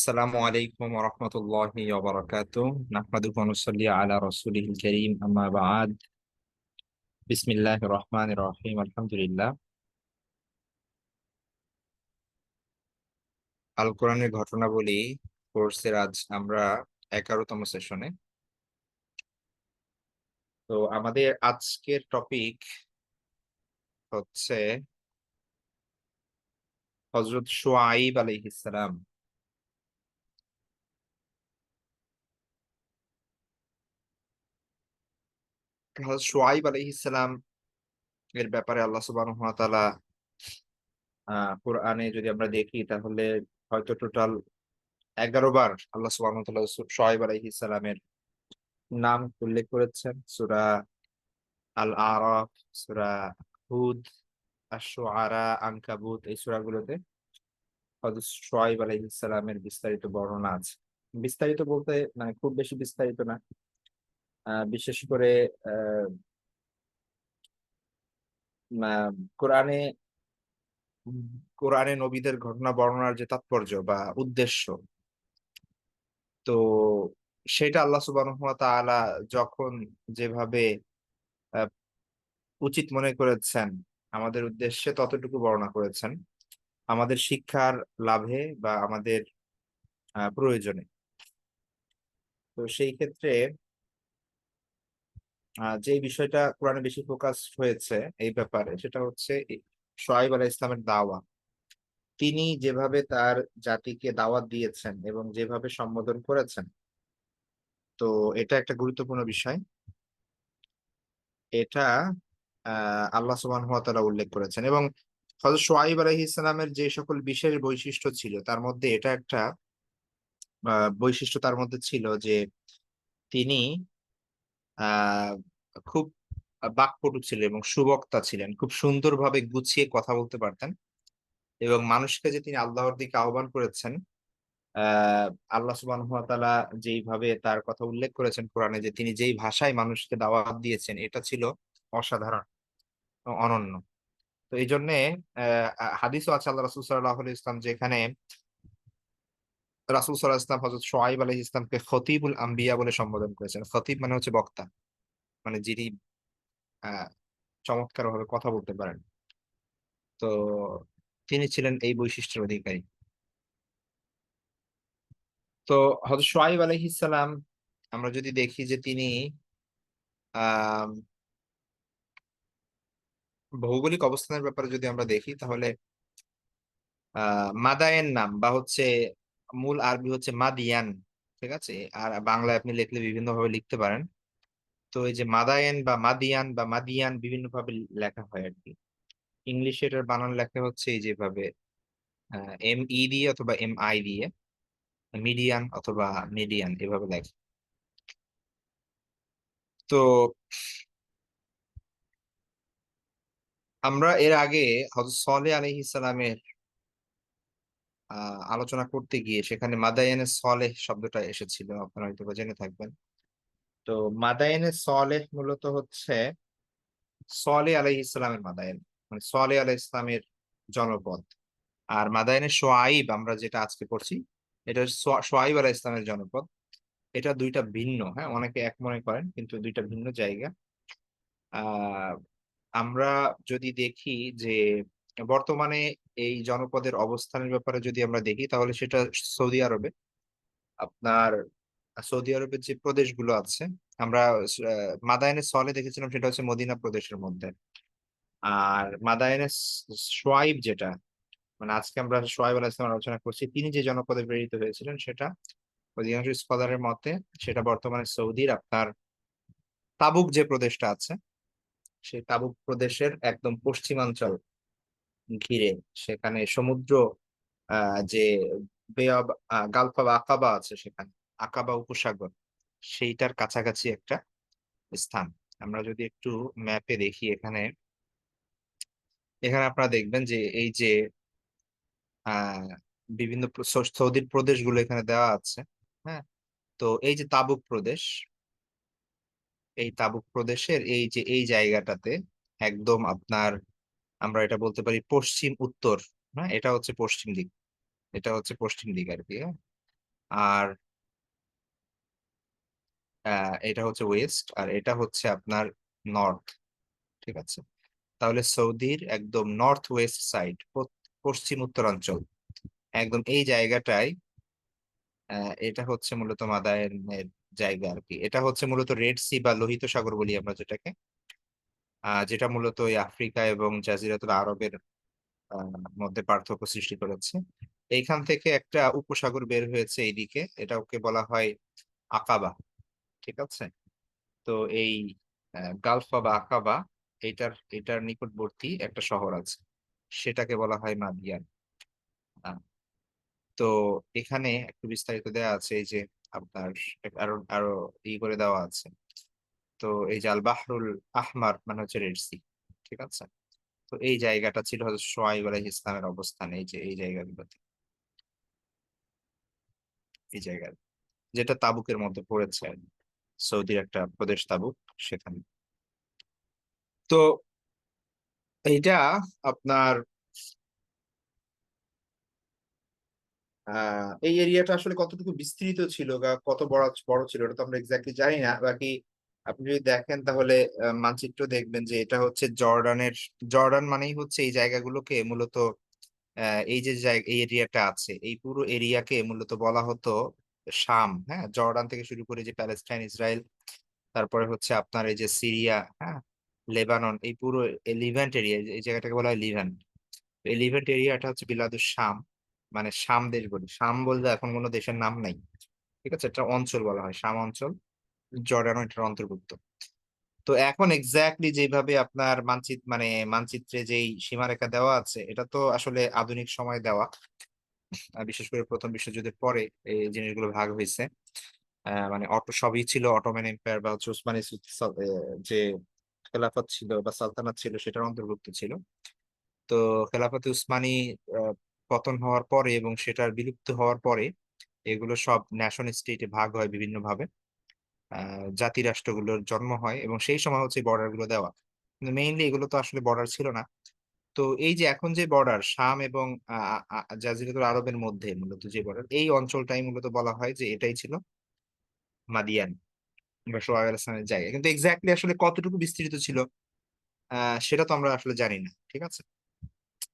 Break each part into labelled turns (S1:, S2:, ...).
S1: আসসালামু আলাইকুম ওয়া রাহমাতুল্লাহি ওয়া বারাকাতুহু নাহমাদুহু ওয়া নুসাল্লি আলা রাসূলিহিল কারীম আম্মা বা'দ বিসমিল্লাহির রহমানির রহিম আলহামদুলিল্লাহ। আল কোরআনের ঘটনাবলী কোর্সের আজ আমরা 11তম সেশনে। তো আমাদের আজকের টপিক হচ্ছে হযরত শুআয়ব আলাইহিস সালাম। হযরত শুআয়ব আলাইহিস সালাম এর ব্যাপারে আল্লাহ সুবহানাহু ওয়া তাআলা কোরআনে যদি আমরা দেখি তাহলে হয়তো টোটাল 11 বার আল্লাহ সুবহানাহু ওয়া তাআলা শুআয়ব আলাইহিস সালামের নাম উল্লেখ করেছেন। সূরা আল আরাফ, সূরা হুদ, আশ-শুআরা, আনকাবুত এই সূরাগুলোতে হযরত শুআয়ব আলাইহিস সালামের বিস্তারিত বর্ণনা আছে। বিস্তারিত বলতে মানে খুব বেশি বিস্তারিত না। বিশেষ করে আ মা কোরআনে কোরআনে নবীদের ঘটনা বর্ণনার যে তাৎপর্য বা উদ্দেশ্য, তো সেটা আল্লাহ সুবহানাহু ওয়া তাআলা যখন যেভাবে আ উচিত মনে করেছেন আমাদের উদ্দেশ্যে ততটুকু বর্ণনা করেছেন। আমাদের শিক্ষার লাভে বা আমাদের প্রয়োজনে। তো সেই ক্ষেত্রে যে বিষয়টা কোরআনে বেশি ফোকাস হয়েছে এই ব্যাপারে সেটা হচ্ছে শুআয়ব আলাইহিস সালামের দাওয়া। তিনি যেভাবে তার জাতিকে দাওয়াত দিয়েছেন এবং যেভাবে সম্বোধন করেছেন, তো এটা একটা গুরুত্বপূর্ণ বিষয়। এটা আল্লাহ সুবহানাহু ওয়া তাআলা উল্লেখ করেছেন এবং হযরত শুআয়ব আলাইহিস সালামের যে সকল বিশেষ বৈশিষ্ট্য ছিল তার মধ্যে এটা একটা আ বৈশিষ্ট্য তার মধ্যে ছিল যে তিনি আ খুব বাকপটু ছিলেন এবং সুবক্তা ছিলেন। খুব সুন্দরভাবে গুছিয়ে কথা বলতে পারতেন এবং মানুষকে যে তিনি আল্লাহর দিকে আহ্বান করেছেন, আ আল্লাহ সুবহানাহু ওয়া তাআলা যেইভাবে তার কথা উল্লেখ করেছেন কোরআনে যে তিনি যেই ভাষায় মানুষকে দাওয়াত দিয়েছেন এটা ছিল অসাধারণ, অনন্য। তো এইজন্যে হাদিসও আছে আল্লাহ রাসূল সাল্লাল্লাহু আলাইহি ওয়াসাল্লাম যেখানে রাসূল সাল্লাল্লাহু আলাইহি ওয়াসাল্লাম হযরত শুআয়ব আলাইহিস সালামকে খতীবুল আম্বিয়া বলে সম্বোধন করেছেন। খতীব মানে হচ্ছে বক্তা। মানে যিনি আ চমৎকারভাবে কথা বলতে পারেন। তো তিনি ছিলেন এই বৈশিষ্ট্যের অধিকারী। তো হযরত শুআয়ব আলাইহিস সালাম আমরা যদি দেখি যে তিনি আম ভৌগোলিক অবস্থানের ব্যাপারে যদি আমরা দেখি তাহলে আ মাদায়েন নাম বা হচ্ছে মূল আরবি হচ্ছে মাদিয়ান। ঠিক আছে? আর বাংলায় আপনি লিখলে বিভিন্নভাবে লিখতে পারেন। তো এই যে মাদায়েন বা মাদিয়ান বা মাদিয়ান বিভিন্নভাবে লেখা হয় আরকি। ইংলিশে এটার বানান লেখা হচ্ছে এই যেভাবে আ এম-ই দিয়ে অথবা এম-আই দিয়ে মিডিয়ান অথবা মিডিয়ান এভাবে লেখে। তো আমরা এর আগে হযরত সালেহ আলাইহিস সালামের আ আলোচনা করতে গিয়ে সেখানে মাদায়েনে সালেহ শব্দটা এসেছিল। আপনারা হয়তোবা জেনে থাকবেন। তো মাদায়েনে সালেহ মূলত হচ্ছে সালেহ আলাইহিস সালামের মাদায়েন। মানে সালেহ আলাইহিস সালামের জনপদ। আর মাদায়েনে শুআয়ব আমরা যেটা আজকে পড়ছি, এটা হচ্ছে শুআয়ব আলাইহিস সালামের জনপদ। এটা ২ টা ভিন্ন, হ্যাঁ? অনেকে এক মনে করেন কিন্তু ২ টা ভিন্ন জায়গা। আ আমরা যদি দেখি যে বর্তমানে এই জনপদের অবস্থানের ব্যাপারে যদি আমরা দেখি তাহলে সেটা সৌদি আরবে। আপনার সৌদি আরবের যে প্রদেশগুলো আছে আমরা আ মাদায়েনে সলে দেখেছিলাম সেটা হচ্ছে মদিনা প্রদেশের মধ্যে। আর মাদায়েনে শুআয়ব যেটা মানে আজকে আমরা শুআয়ব আলাইহিস সালাম আলোচনা করছি তিনি যে জনপদে প্রেরিত হয়েছিলেন সেটা অধিকাংশ স্কলারের মতে সেটা বর্তমানে সৌদির আপনার তাবুক যে প্রদেশটা আছে সেই তাবুক প্রদেশের একদম পশ্চিমাঞ্চল ঘিরে সেখানে সমুদ্র যে বে অব গালফ অব আকাবা আছে সেখানে। আকাবা উপসাগর সেইটার কাছাকাছি একটা স্থান। আমরা যদি একটু ম্যাপে দেখি এখানে আপনারা দেখবেন যে এই যে আ বিভিন্ন সৌদির প্রদেশগুলো এখানে দেওয়া আছে। হ্যাঁ? তো এই যে তাবুক প্রদেশ, এই তাবুক প্রদেশের এই যে এই জায়গাটাতে একদম আপনার আমরা এটা বলতে পারি পশ্চিম উত্তর, হ্যাঁ? এটা হচ্ছে পশ্চিম দিক। এটা হচ্ছে পশ্চিম দিক আরকি, হ্যাঁ? আর এটা হচ্ছে ওয়েস্ট, আর এটা হচ্ছে আপনার নর্থ। ঠিক আছে, তাহলে সৌদির একদম নর্থ ওয়েস্ট সাইড, পশ্চিম উত্তরাঞ্চল, একদম এই জায়গাটায় এটা হচ্ছে মূলত মাদায়েনের জায়গা আর কি। এটা হচ্ছে মূলত রেড সি বা লোহিত সাগর বলি আমরা যেটাকে, যেটা মূলত ওই আফ্রিকা এবং জাজিরাতুল আরবের মধ্যে পার্থক্য সৃষ্টি করেছে। এইখান থেকে একটা উপসাগর বের হয়েছে এইদিকে, এটা ওকে বলা হয় আকাবা। ঠিক আছে, তো এই গালফা বা আকাবা, এটার নিকটবর্তী একটা শহর আছে, সেটাকে বলা হয় মাদিয়ান। আহ, তো এখানে একটু বিস্তারিত দেওয়া আছে, এই যে আপনার আরো আরো করে দেওয়া আছে। তো এই যে আল বাহরুল আহমার মানে হচ্ছে রেড সি। ঠিক আছে, তো এই জায়গাটা ছিল হযরত শুআয়ব আলাইহিস সালামের অবস্থান, এই যে এই জায়গাগুলোতে, এই জায়গায় যেটা তাবুকের মধ্যে পড়েছে আর কি। সৌদির একটা প্রদেশ তাবুক, সেখানে। তো এইটা আপনার এই এরিয়াটা আসলে কতটুকু বিস্তৃত ছিল বা কত বড় বড় ছিল এটা তো আমরা এক্স্যাক্টলি জানি না। বাকি আপনি যদি দেখেন তাহলে মানচিত্র দেখবেন যে এটা হচ্ছে জর্ডানের, জর্ডান মানেই হচ্ছে এই জায়গাগুলোকে মূলত এই যে এই এরিয়াটা আছে, এই পুরো এরিয়াকে মূলত বলা হতো শাম। হ্যাঁ, জর্ডান থেকে শুরু করে যে প্যালেস্টাইন, ইসরায়েল, তারপরে হচ্ছে আপনার এই যে সিরিয়া, হ্যাঁ, লেবানন, এই পুরো লিভ্যান্ট এরিয়া, এই জায়গাটাকে বলা হয় লিভ্যান্ট। এই লিভ্যান্ট এরিয়াটা হচ্ছে বিলাদুস শাম, মানে শাম দেশ বলি। শাম বলতে এখন কোনো দেশের নাম নাই। ঠিক আছে, এটা অঞ্চল বলা হয়, শাম অঞ্চল। জর্ডানও এটার অন্তর্ভুক্ত। তো এখন এক্স্যাক্টলি যেভাবে আপনার মানচিত্রে যেই সীমারেখা দেওয়া আছে, এটা তো আসলে আধুনিক সময় দেওয়া। বিশেষ করে প্রথম বিশ্বযুদ্ধের পরে এই জিনিসগুলো ভাগ হয়েছে। মানে সবই ছিল অটোমান এম্পায়ার বা হচ্ছে উসমানী যে খেলাফত ছিল বা সালতানাত ছিল, সেটার অন্তর্ভুক্ত ছিল। তো খেলাফতে উসমানী আহ, পতন হওয়ার পরে এবং সেটার বিলুপ্ত হওয়ার পরে এগুলো সব ন্যাশন স্টেটে ভাগ হয় বিভিন্ন ভাবে। জাতি রাষ্ট্রগুলোর জন্ম হয় এবং সেই সময় হচ্ছে বর্ডার গুলো দেওয়া। কিন্তু মেইনলি এগুলো তো আসলে বর্ডার ছিল না। তো এই যে এখন যে বর্ডার শাম এবং জাজিরাতুল আরবের মধ্যে মূলত যে বর্ডার, এই অঞ্চলটাই মূলত বলা হয় যে এটাই ছিল মাদিয়ান বা সোহাগ আল জায়গা। কিন্তু এক্স্যাক্টলি আসলে কতটুকু বিস্তৃত ছিল সেটা তো আমরা আসলে জানি না। ঠিক আছে,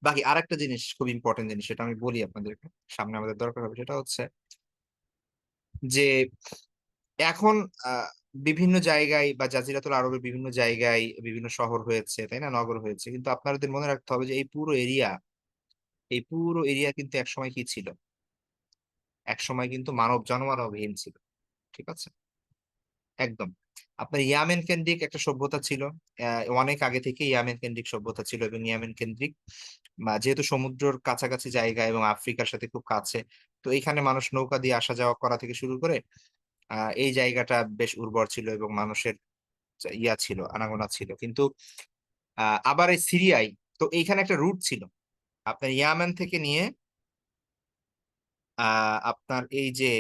S1: বাকি আরেকটা জিনিস খুব ইম্পর্টেন্ট জিনিস, সেটা আমি বলি আপনাদেরকে, সামনে আমাদের দরকার হবে, সেটা হচ্ছে যে এখন বিভিন্ন জায়গায় বা জাজিরাতুল আরবের বিভিন্ন জায়গায় বিভিন্ন শহর হয়েছে, তাই না, নগর হয়েছে, কিন্তু আপনাদের মনে রাখতে হবে যে এই পুরো এরিয়া কিন্তু একসময় কি ছিল, একসময় কিন্তু জনমানবহীন ছিল। ঠিক আছে, একদম। আপনার ইয়ামেন কেন্দ্রিক একটা সভ্যতা ছিল, অনেক আগে থেকে ইয়ামেন কেন্দ্রিক সভ্যতা ছিল, এবং ইয়ামেন কেন্দ্রিক যেহেতু সমুদ্রের কাছাকাছি জায়গা এবং আফ্রিকার সাথে খুব কাছে, তো এইখানে মানুষ নৌকা দিয়ে আসা যাওয়া করা থেকে শুরু করে এই জায়গাটা বেশ উর্বর ছিল এবং মানুষের ছিল, আনাগোনা ছিল। কিন্তু আবার এই সিরিয়ায়, তো এইখানে একটা রুট ছিল আপনার ইয়ামেন থেকে নিয়ে আপনার এই যে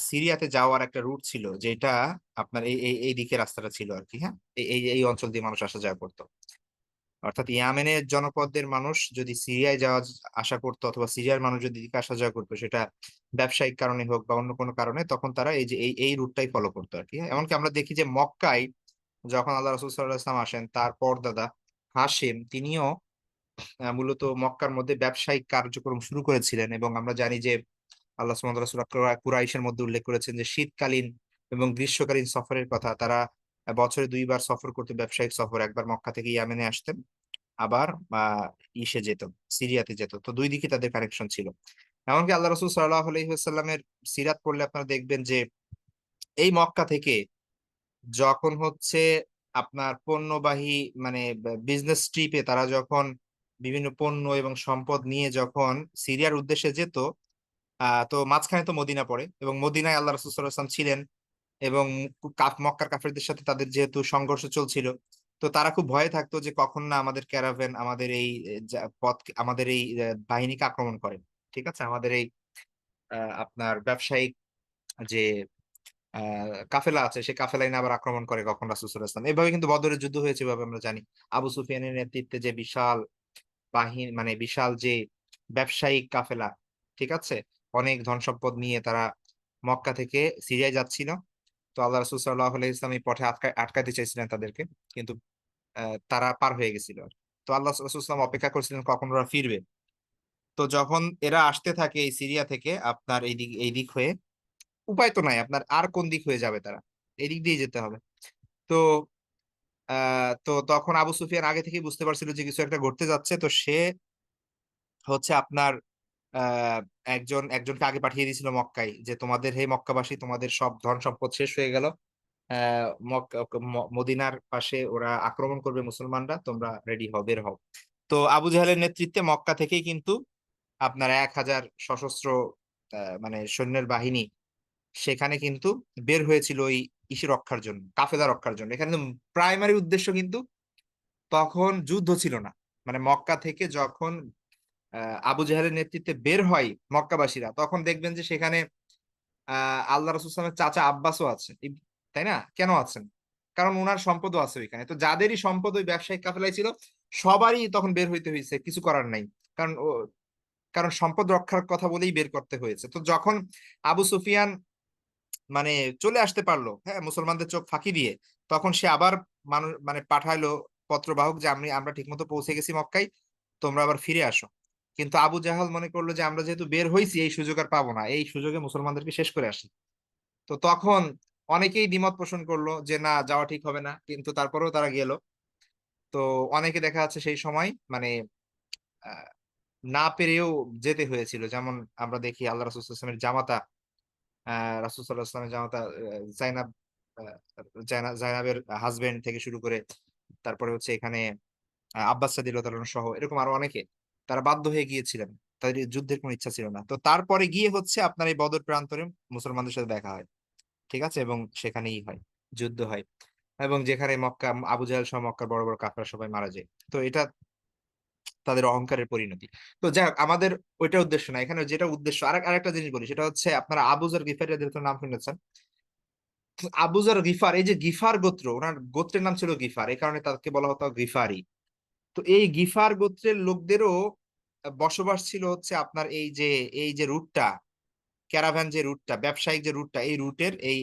S1: সিরিয়াতে যাওয়ার একটা রুট ছিল, যেটা আপনার এই এই এই দিকে রাস্তাটা ছিল আর কি। হ্যাঁ, এই এই এই অঞ্চল দিয়ে মানুষ আসা যাওয়া করতো। অর্থাৎ ইয়ামেনের জনপদের মানুষ যদি সিরিয়ায় যাওয়া আসা করতো, অথবা সিরিয়ার মানুষ যদি এদিকে আসা যাওয়া করতো, সেটা ব্যবসায়িক কারণে হোক বা অন্য কোনো কারণে, তখন তারা এই যে এই রুটটাই ফলো করতো আর কি। হ্যাঁ, এমনকি আমরা দেখি যে মক্কায় যখন আল্লাহ রসুল সাল্লাহ ইসলাম আসেন, তার পরদাদা হাশেম তিনিও মূলত মক্কার মধ্যে ব্যবসায়িক কার্যক্রম শুরু করেছিলেন। এবং আমরা জানি যে আল্লাহ সুবহানাহু ওয়া তাআলা সূরা কুরাইশের মধ্যে উল্লেখ করেছেন যে শীতকালীন এবং গ্রীষ্মকালীন সফরের কথা। তারা বছরে দুইবার সফর করতে, ব্যবসায়িক সফর, একবার মক্কা থেকে ইয়ামেনে আসতেন, আবার ইসে যেত, সিরিয়াতে যেত। তো দুই দিকে তাদের কানেকশন ছিল। এমনকি আল্লাহ রসুল সাল্লাহ আলাইহি সিরাত পড়লে আপনারা দেখবেন যে এই মক্কা থেকে যখন হচ্ছে আপনার পণ্যবাহী মানে বিজনেস ট্রিপে তারা যখন বিভিন্ন পণ্য এবং সম্পদ নিয়ে যখন সিরিয়ার উদ্দেশ্যে যেত, তো মাঝখানে তো মদিনা পড়ে, এবং মদিনায় আল্লাহ রাসূল সাল্লাল্লাহু আলাইহি ওয়াসাল্লাম ছিলেন। এবং মক্কার কাফেরদের সাথে তাদের যেহেতু সংঘর্ষ চলছিল, তো তারা খুব ভয়ে থাকতো যে কখন না আমাদের ক্যারাভেন, আমাদের এই পথ, আমাদের এই বাহিনীকে আক্রমণ করে। ঠিক আছে, আমাদের এই আপনার ব্যবসায়িক যে কাফেলা আছে, সেই কাফেলায় না আবার আক্রমণ করে কখন রাসূল সাল্লাল্লাহু আলাইহি ওয়াসাল্লাম। এভাবে কিন্তু বদরের যুদ্ধ হয়েছে, এভাবে আমরা জানি। আবু সুফিয়ানের নেতৃত্বে যে বিশাল বাহিনী, মানে বিশাল যে ব্যবসায়িক কাফেলা, ঠিক আছে, অনেক ধন সম্পদ নিয়ে তারা মক্কা থেকে সিরিয়ায় যাচ্ছিল। তো আল্লাহ রাসূল সাল্লাল্লাহু আলাইহি ওয়াসাল্লাম এই পথে আটকাতে চাইছিলেন তাদেরকে, কিন্তু তারা পার হয়ে গেছিল। তো আল্লাহ রাসূল সাল্লাল্লাহু আলাইহি ওয়াসাল্লাম অপেক্ষা করছিলেন কখন ওরা ফিরবে। তো যখন এরা আসতে থাকে এই সিরিয়া থেকে আপনার এই দিক হয়ে, উপায় তো নাই, আপনার আর কোন দিক হয়ে যাবে তারা, এই দিক দিয়ে যেতে হবে। তো তো তখন আবু সুফিয়ান আগে থেকেই বুঝতে পারছিল যে কিছু একটা ঘটতে যাচ্ছে। তো সে হচ্ছে আপনার আহ একজনকে আগে পাঠিয়ে দিয়েছিল মক্কায়, যে তোমাদের হে মক্কাবাসী, তোমাদের সব ধন সম্পদ শেষ হয়ে গেল, মদিনার পাশে ওরা আক্রমণ করবে মুসলমানরা, তোমরা রেডি হও, বের হও। তো আবু জাহেলের নেতৃত্বে মক্কা থেকেই কিন্তু আপনার 1,000 সশস্ত্র মানে সৈন্যের বাহিনী সেখানে কিন্তু বের হয়েছিল ওই ইসে রক্ষার জন্য, কাফেলা রক্ষার জন্য। এখানে প্রাইমারি উদ্দেশ্য কিন্তু তখন যুদ্ধ ছিল না। মানে মক্কা থেকে যখন আবু জাহেলের নেতৃত্বে বের হয় মক্কাবাসীরা, তখন দেখবেন যে সেখানে আল্লাহ রাসূল সাল্লাল্লাহু আলাইহি ওয়াসাল্লামের চাচা আব্বাসও আছে, তাই না? কেন আছেন? কারণ ওনার সম্পদও আছে ওইখানে। তো যাদেরই সম্পদ ওই ব্যবসায়িক কাফেলায় ছিল, সবারই তখন বের হইতে হয়েছে, কিছু করার নাই। কারণ কারণ সম্পদ রক্ষার কথা বলেই বের করতে হয়েছে। তো যখন আবু সুফিয়ান মানে চলে আসতে পারলো, হ্যাঁ, মুসলমানদের চোখ ফাঁকি দিয়ে, তখন সে আবার মানুষ মানে পাঠাইলো পত্রবাহক যে আমরা ঠিকমতো পৌঁছে গেছি মক্কায়, তোমরা আবার ফিরে আসো। কিন্তু আবু জাহাল মনে করলো যে আমরা যেহেতু বের হয়েছি, এই সুযোগ আর পাবো না, এই সুযোগে মুসলমানদেরকে শেষ করে আসি। তো তখন অনেকেই দ্বিমত পোষণ করলো যে না, যাওয়া ঠিক হবে না, কিন্তু তারপরেও তারা গেল। তো অনেকে দেখা যাচ্ছে সেই সময় মানে আহ, না পেরেও যেতে হয়েছিল। যেমন আমরা দেখি আল্লাহ রাসূল সাল্লাল্লাহু আলাইহি ওয়াসাল্লামের জামাতা, রাসূল সাল্লাল্লাহু আলাইহি ওয়াসাল্লামের জামাতা জাইনাব, আহ, জাইনাবের হাজবেন্ড থেকে শুরু করে, তারপরে হচ্ছে এখানে আব্বাস রাদিয়াল্লাহু তাআলা সহ এরকম আরো অনেকে, তারা বাধ্য হয়ে গিয়েছিলেন, তাদের যুদ্ধের কোনো ইচ্ছা ছিল না। তো তারপরে গিয়ে হচ্ছে আপনার এই বদর প্রান্তরে মুসলমানদের সাথে দেখা হয়, ঠিক আছে, এবং সেখানেই হয়, যুদ্ধ হয়, এবং যেখানে মক্কা আবু জাহেল সহ মক্কার বড় বড় কাফেররা সবাই মারা যায়। তো এটা তাদের অহংকারের পরিণতি। তো যাই হোক, আমাদের ওইটা উদ্দেশ্য না, এখানে যেটা উদ্দেশ্য, আরেকটা জিনিস বলি, সেটা হচ্ছে আপনারা আবু যর গিফারি রাদিয়াল্লাহু তাআলার নাম শুনেছেন। আবু যর গিফার, এই যে গিফার গোত্র, ওনার গোত্রের নাম ছিল গিফার, এই কারণে তাকে বলা হতো গিফারি। তো এই গিফার গোত্রের লোকদেরও বসবাস ছিল হচ্ছে আপনার এই যে রুটটা, ক্যারাভ্যান যে রুটটা, ব্যবসায়িক যে রুটটা, এই রুটের এই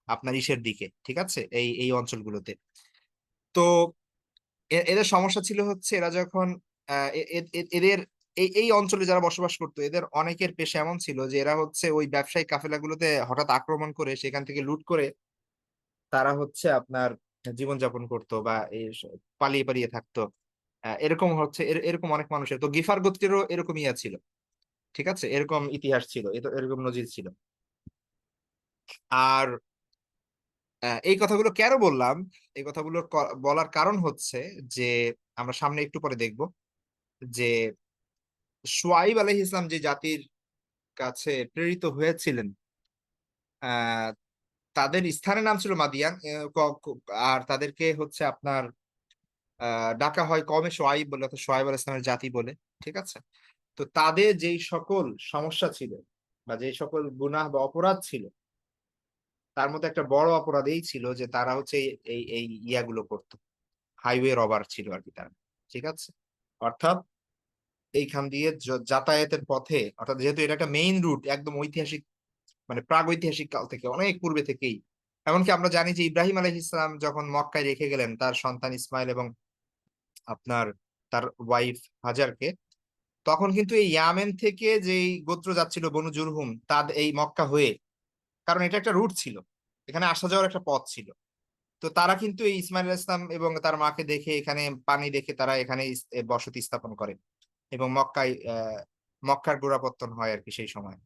S1: আপনার ইসের দিকে, ঠিক আছে, এই এই অঞ্চলগুলোতে। তো এদের সমস্যা ছিল হচ্ছে এরা যখন এদের এই এই অঞ্চলে যারা বসবাস করতো, এদের অনেকের পেশা এমন ছিল যে এরা হচ্ছে ওই ব্যবসায়িক কাফেলাগুলোতে হঠাৎ আক্রমণ করে সেখান থেকে লুট করে তারা হচ্ছে আপনার জীবনযাপন করতো, বা পালিয়ে পালিয়ে থাকতো। এরকম হচ্ছে এরকম অনেক মানুষের, তো গিফার গোত্রেরও এরকম ইয়া ছিল, ঠিক আছে, এরকম ইতিহাস ছিল, এরকম নজির ছিল। আর এই কথাগুলো কেন বললাম, এই কথাগুলো বলার কারণ হচ্ছে যে আমরা সামনে একটু পরে দেখব যে শুআয়ব আলাইহিস সালাম যে জাতির কাছে প্রেরিত হয়েছিলেন, আহ তাদের স্থানের নাম ছিল মাদিয়ান। আর তাদেরকে হচ্ছে আপনার ডাকা হয় কওমে শুআয়ব বলে, অর্থাৎ শুআয়ব আলাইহিস সালামের জাতি বলে, ঠিক আছে। তো তাদের যেই সকল সমস্যা ছিল, বা যেই সকল গুনাহ বা অপরাধ ছিল, তার মধ্যে একটা বড় অপরাধ এই ছিল যে তারা হচ্ছে এই এই ইয়াগুলো করতো, হাইওয়ে রবার ছিল আর কি তারা, ঠিক আছে। অর্থাৎ এইখান দিয়ে যাতায়াতের পথে, অর্থাৎ যেহেতু এটা একটা মেইন রুট, একদম ঐতিহাসিক, মানে প্রাগৈতিহাসিক কাল থেকে, অনেক পূর্বে থেকেই। এমনকি আমরা জানি যে ইব্রাহিম আলাইহিস সালাম যখন মক্কায় রেখে গেলেন তার সন্তান ইসমাইল এবং আপনার তার ওয়াইফ হাজারকে, তখন কিন্তু এই ইয়ামেন থেকে যেই গোত্র যাচ্ছিল বনু জুরহুম, তাদের এই মক্কা হয়ে, কারণ এটা একটা রুট ছিল, এখানে আসা যাওয়ার একটা পথ ছিল। তো তারা কিন্তু এই ইসমাইল আলাইহিস সালাম এবং তার মাকে দেখে, এখানে পানি দেখে তারা এখানে বসতি স্থাপন করে, এবং মক্কার গোড়াপত্তন হয় আর কি সেই সময়।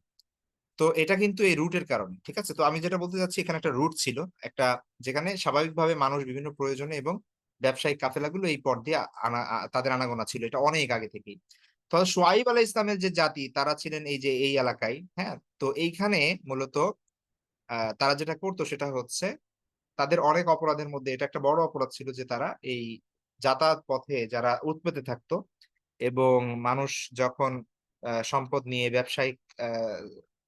S1: তো এটা কিন্তু এই রুটের কারণে, ঠিক আছে। তো আমি যেটা বলতে চাচ্ছি, এখানে একটা রুট ছিল, একটা, যেখানে স্বাভাবিকভাবে মানুষ বিভিন্ন প্রয়োজনে এবং ব্যবসায়িক কাফেলাগুলো এই পথ দিয়ে তাদের আনাগোনা ছিল, এটা অনেক আগে থেকেই। তো সোয়াইব আলাহ ইসলামের যে জাতি, তারা ছিলেন এই যে এই এলাকায়, হ্যাঁ। তো এইখানে মূলত তারা যেটা করতো সেটা হচ্ছে, তাদের অনেক অপরাধের মধ্যে এটা একটা বড় অপরাধ ছিল যে তারা এই যাতায়াত পথে যারা উৎপেতে থাকতো, এবং মানুষ যখন সম্পদ নিয়ে, ব্যবসায়িক আহ,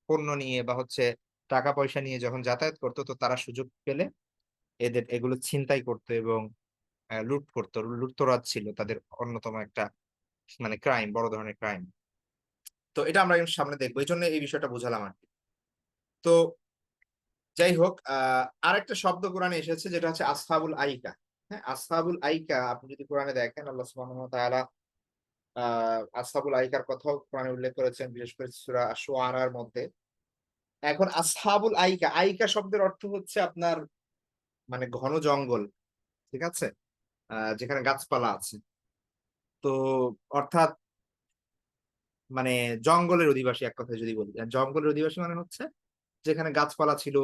S1: পণ্য নিয়ে, বা হচ্ছে টাকা পয়সা নিয়ে যখন যাতায়াত করতো, তো তারা সুযোগ পেলে এদের এগুলো ছিনতাই করতো এবং লুট করতো। লুটতরাজ ছিল তাদের অন্যতম একটা মানে ক্রাইম, বড় ধরনের ক্রাইম। তো এটা আমরা সামনে দেখবো, এই জন্য এই বিষয়টা বুঝালাম আর কি। তো যাই হোক, আরেকটা শব্দ কোরআনে এসেছে যেটা হচ্ছে আসহাবুল আইকা। হ্যাঁ, আসহাবুল আইকা আপনি যদি কোরআনে দেখেন আল্লাহ সুবহানাহু ওয়া তাআলা আসহাবুল আইকার কথাও কোরআনে উল্লেখ করেছেন, বিশেষ করে সূরা আশ-শুআরার মধ্যে। এখন আসহাবুল আইকা, আইকা শব্দের অর্থ হচ্ছে আপনার মানে ঘন জঙ্গল। ঠিক আছে? যেখানে গাছপালা আছে। তো অর্থাৎ মানে জঙ্গলের অধিবাসী এক কথায় যদি বলি। জঙ্গলের অধিবাসী মানে হচ্ছে যেখানে গাছপালা ছিল,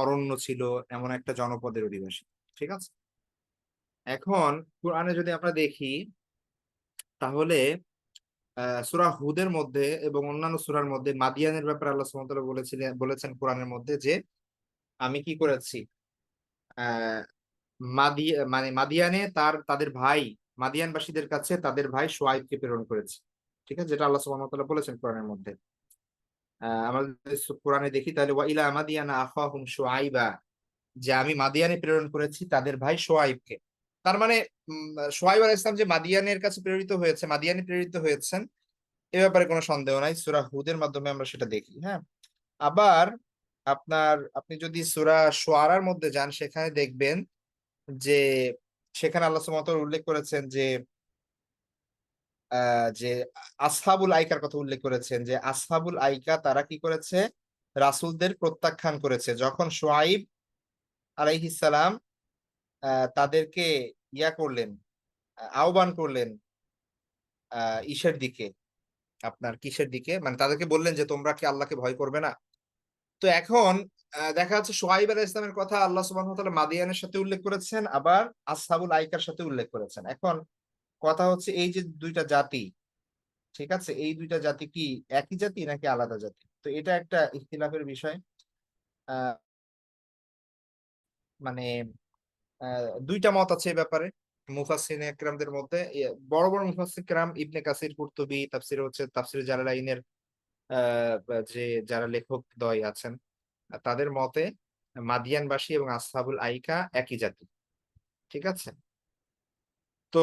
S1: অরণ্য ছিল, এমন একটা জনপদের অধিবাসী। ঠিক আছে? এখন কুরআনে যদি আমরা দেখি তাহলে সূরা হুদের মধ্যে এবং অন্যান্য সূরার মধ্যে মাদিয়ানের ব্যাপারে আল্লাহ সুবহানাহু ওয়া তাআলা বলেছেন কোরআনের মধ্যে যে, আমি কি করেছি? আ মানে মাদিয়ানে তাদের ভাই, মাদিয়ানবাসীদের কাছে তাদের ভাই শুআয়বকে প্রেরণ করেছি। ঠিক আছে? যেটা আল্লাহ সুবহানাহু ওয়া তাআলা বলেছেন কোরআনের মধ্যে। আমরা যদি কোরআনে দেখি তাহলে ওয়া ইলা মাদিয়ানা আখাহুম শুআয়বা, যে আমি মাদিয়ানে প্রেরণ করেছি তাদের ভাই শুআয়বকে। তার মানে শুআয়ব আলাইহিস সালাম যে মাদিয়ানের কাছে প্রেরিত হয়েছে, মাদিয়ানে প্রেরিত হয়েছেন এ ব্যাপারে কোনো সন্দেহ নাই। সূরা হুদের মাধ্যমে আমরা সেটা দেখি। হ্যাঁ? আবার আপনি যদি সূরা শুআরার মধ্যে যান সেখানে দেখবেন যে সেখানে আল্লাহ সুবহানাহু ওয়া তাআলা উল্লেখ করেছেন যে আসহাবুল আইকার কথা উল্লেখ করেছেন যে আসহাবুল আইকা তারা কি করেছে? রাসূলদের প্রত্যাখ্যান করেছে। যখন শুআয়ব আলাইহিস সালাম তাদেরকে করলেন, আহ্বান করলেন আ ইসের দিকে, আপনার কিসের দিকে? মানে তাদেরকে বললেন যে, "তোমরা কি আল্লাহকে ভয় করবে না?" তো এখন দেখা যাচ্ছে শুআয়ব আলাইহিস সালামের কথা আল্লাহ সুবহানাহু ওয়া তাআলা মাদিয়ানের সাথে উল্লেখ করেছেন, আবার আসহাবুল আইকার সাথে উল্লেখ করেছেন। এখন কথা হচ্ছে এই যে ২ টা জাতি, ঠিক আছে? এই ২ টা জাতি কি একই জাতি নাকি আলাদা জাতি? তো এটা একটা ইখতিলাফের বিষয়। আ মানে আ ২ টা মত আছে এ ব্যাপারে। মুফাসসিরিন একরামদের মধ্যে বড়, বড় মুফাসসির কেরাম ইবনে কাসির, কুরতুবী, তাফসিরে হচ্ছে তাফসিরে জালালাইনের আ যে যারা লেখকদ্বয় আছেন, তাদের মতে মাদিয়ানবাসী এবং আসহাবুল আইকা একই জাতি। ঠিক আছে? তো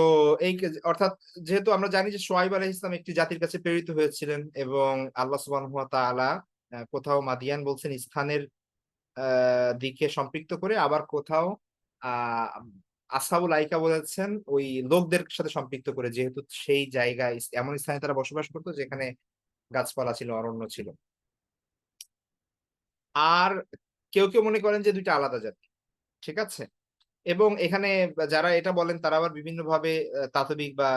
S1: এই অর্থাৎ যেহেতু আমরা জানি যে শুআয়ব আলাইহিস সালাম একটি জাতির কাছে প্রেরিত হয়েছিলেন এবং আল্লাহ সুবহানাহু ওয়া তাআলা কোথাও মাদিয়ান বলছেন স্থানের আ দিকে সম্পৃক্ত করে, আবার কোথাও আ আসহাবুল আইকা বলেছেন ওই লোকদের সাথে সম্পৃক্ত করে। যেহেতু সেই জায়গায় এমন স্থানে তারা বসবাস করত যেখানে গাছপালা ছিল, অরণ্য ছিল। আর কেউ মনে করেন যে ২ টা আলাদা জাতি। ঠিক আছে? এবং এখানে যারা এটা বলেন তারা আবার বিভিন্নভাবে তাতবিক বা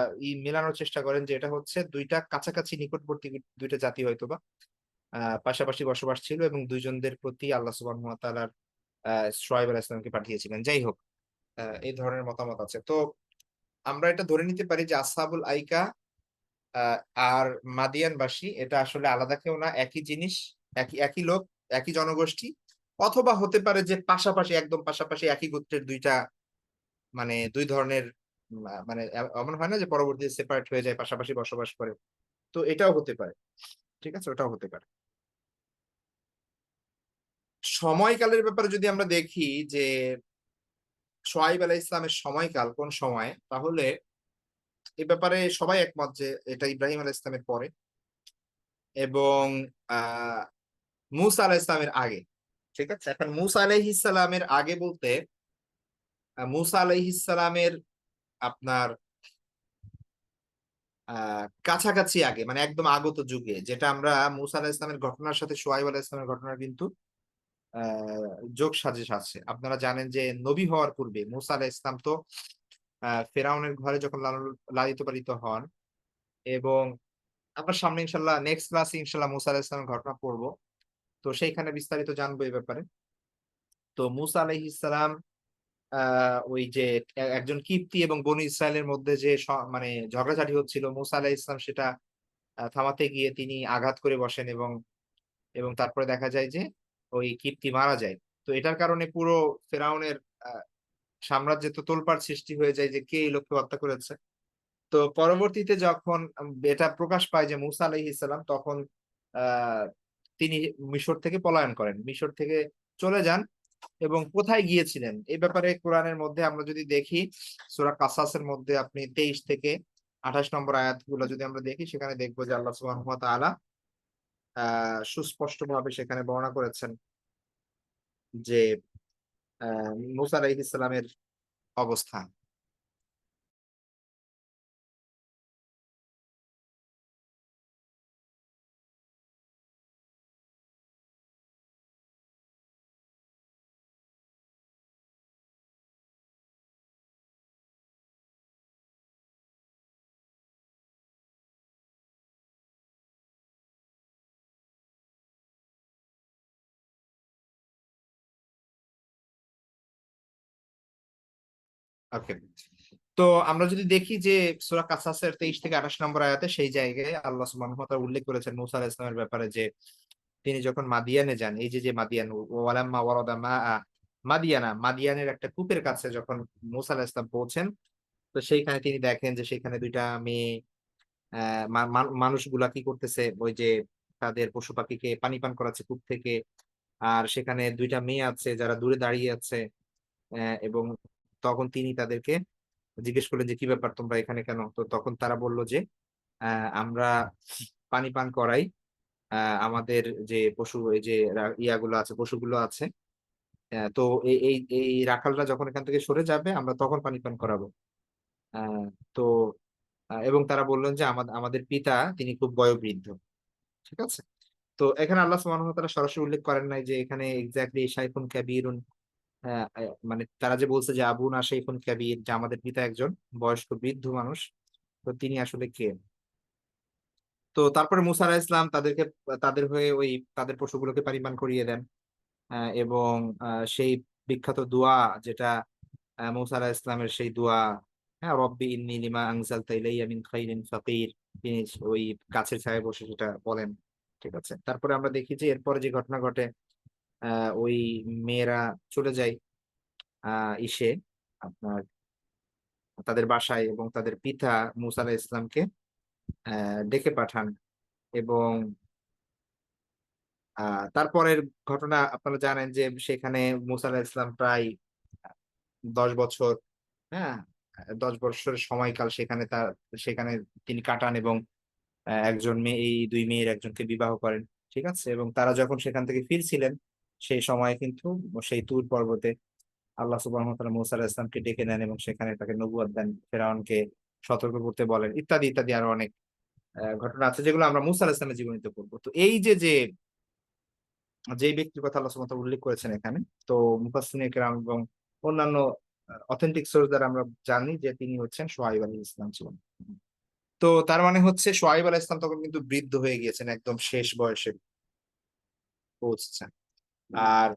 S1: মেলানোর চেষ্টা করেন যে এটা হচ্ছে ২ টা কাছাকাছি নিকটবর্তী ২ টা জাতি হয়তোবা পাশাপাশি বসবাস ছিল এবং ২ জনদের প্রতি আল্লাহ সুবহানাহু ওয়া তাআলার শুআয়ব আলাইহিস সালামকে পাঠিয়েছিলেন। যাই হোক, এই ধরনের মতামত আছে। তো আমরা এটা ধরে নিতে পারি যে আসহাবুল আইকা আ আর মাদিয়ানবাসী এটা আসলে আলাদা কেউ না, একই জিনিস, একই লোক, একই জনগোষ্ঠী। অথবা হতে পারে যে পাশাপাশি একদম পাশাপাশি একই গোত্রের ২ টা মানে ২ ধরনের মানে এমন হয় না যে পরবর্তীতে সেপারেট হয়ে যায়, পাশাপাশি বসবাস করে। তো এটাও হতে পারে। ঠিক আছে? ওটাও হতে পারে। সময়কালের ব্যাপারে যদি আমরা দেখি যে সোহাইব আলাইহিস ইসলামের সময়কাল কোন সময়ে, তাহলে এ ব্যাপারে সবাই একমত যে এটা ইব্রাহিম আলাইহিস ইসলামের পরে এবং আ মূসা আলাইহিস ইসলামের আগে। ঠিক আছে? এখন মূসা আলাইহিস সালামের আগে বলতে মূসা আলাইহিস সালামের আপনার আ কাছাকাছি আগে মানে একদম আগত যুগে, যেটা আমরা মূসা আলাইহিস সালামের ঘটনার সাথে সোহাইব আলাইহিস সালামের ঘটনার কিন্তু আ যোগসাজশ আছে। আপনারা জানেন যে নবী হওয়ার পূর্বে মূসা আলাইহিস সালাম তো ফেরাউনের ঘরে যখন লালিত পালিত হন এবং আমরা সামনে ইনশাআল্লাহ নেক্সট ক্লাসে ইনশাআল্লাহ মূসা আলাইহিস সালামের ঘটনা পড়ব। তো সেইখানে বিস্তারিত জানবো এই ব্যাপারে। তো মূসা আলাইহিস সালাম আ ওই যে একজন কিপ্তি এবং বনী ইসরায়েলের মধ্যে যে মানে ঝগড়াঝাটি হচ্ছিল, মূসা আলাইহিস সালাম সেটা থামাতে গিয়ে তিনি আঘাত করে বসেন এবং তারপরে দেখা যায় যে ওই কিপ্তি মারা যায়। তো এটার কারণে পুরো ফেরাউনের আ সাম্রাজ্যে তো তোলপাড় সৃষ্টি হয়ে যায় যে কে এই লোককে হত্যা করেছে। তো পরবর্তীতে যখন এটা প্রকাশ পায় যে মূসা আলাইহিস সালাম তখন আ তিনি মিশর থেকে পলায়ন করেন। মিশর থেকে চলে যান এবং কোথায় গিয়েছিলেন? এই ব্যাপারে কোরআনের মধ্যে আমরা যদি দেখি সূরা কাসাসের মধ্যে আপনি ২৩ থেকে ২৮ নম্বর আয়াতগুলো যদি আমরা দেখি সেখানে দেখব যে আল্লাহ সুবহানাহু ওয়া তাআলা সুস্পষ্টভাবে সেখানে বর্ণনা করেছেন যে মুসা আলাইহিস সালামের অবস্থা। ওকে, তো আমরা যদি দেখি যে সূরা কাসাসের 23 থেকে 28 নম্বর আয়াতে সেই জায়গায় আল্লাহ সুবহানাহু ওয়া তাআলা উল্লেখ করেছেন মুসা আলাইহিস সালামের ব্যাপারে যে তিনি যখন মাদিয়ানে যান, এই যে মাদিয়ান, ওয়ালাম্মা ওয়ারাদা মাদিয়ানা, মাদিয়ানের একটা কূপের কাছে যখন মুসা আলাইহিস সালাম পৌঁছেন, তো সেইখানে তিনি দেখেন যে সেখানে ২ টা মেয়ে মানুষগুলা কি করতেছে, ওই যে তাদের পশু পাখিকে পানি পান করাচ্ছে কূপ থেকে। আর সেখানে ২ টা মেয়ে আছে যারা দূরে দাঁড়িয়ে আছে। এবং তখন তিনি তাদেরকে জিজ্ঞেস করলেন যে, "কি ব্যাপার তোমরা এখানে কেন?" তো তখন তারা বলল যে, আমরা পানি পান করাই আ আমাদের যে পশু, এই যে ইয়াগুলো আছে, পশুগুলো আছে। তো এই রাখালরা যখন এখান থেকে সরে যাবে আমরা তখন পানি পান করাবো।" আ তো এবং তারা বললেন যে, আমাদের পিতা তিনি খুব বয়োবৃদ্ধ।" ঠিক আছে? তো এখানে আল্লাহ সুবহানাহু ওয়া তাআলা সরাসরি উল্লেখ করেন নাই যে এখানে এক্সাক্টলি শাইখুন কাবীরুন, মানে তারা যে বলছে যে আবুনা শাইখুন কাবীর, যে আমাদের পিতা একজন বয়স্ক বৃদ্ধ মানুষ। তো তিনি আসলে কে? তো তারপরে মুসা আলাইহিস সালাম তাদেরকে, তাদের হয়ে ওই তাদের পশুগুলোকে পানি পান করিয়ে দেন। এবং সেই বিখ্যাত দোয়া যেটা, মুসা আলাইহিস সালামের সেই দোয়া, হ্যাঁ? রব্বি ইন্নী লিমা আনজালতা ইলাইয়া মিন খাইরিন ফাকির। তিনি ওই গাছের ছায়ায় বসে সেটা বলেন। ঠিক আছে? তারপরে আমরা দেখি যে এরপরে যে ঘটনা ঘটে, আ ওই মেয়েরা চলে যায় আ ইসে আপনার তাদের বাসায়, এবং তাদের পিতা মুসা আলাইহিস সালামকে ডেকে পাঠান। এবং আ তারপরের ঘটনা আপনারা জানেন যে সেখানে মুসা আলাইহিস সালাম প্রায় আ ১০ বছর, হ্যাঁ? ১০ বৎসরের সময়কাল সেখানে তিনি কাটান, এবং একজন মেয়ে, এই ২ মেয়ের একজনকে বিবাহ করেন। ঠিক আছে? এবং তারা যখন সেখান থেকে ফিরছিলেন, সেই সময়ে কিন্তু সেই তুর পর্বতে আল্লাহ সুবহানাহু ওয়া তাআলা মুসা আলাইহিস সালামকে ডেকে নেন এবং সেখানে তাকে নবুয়ত দেন। ফিরআউনকে সতর্ক করতে বলেন। ইত্যাদি, ইত্যাদি আরো অনেক ঘটনা আছে যেগুলো আমরা মুসা আলাইহিস সালামের জীবনীতে পড়ব। তো এই যেই ব্যক্তির কথা আল্লাহ সুবহানাহু ওয়া তাআলা উল্লেখ করেছেন এখানে, তো মুফাসসিরিনে কেরাম এবং অন্যান্য অথেন্টিক সোর্স দ্বারা আমরা জানি যে তিনি হচ্ছেন শুআয়ব আলাইহিস সালাম ছিলেন। তো তার মানে হচ্ছে শুআয়ব আলাইহিস সালাম তখন কিন্তু বৃদ্ধ হয়ে গিয়েছেন, একদম শেষ বয়সে পৌঁছেছেন। আর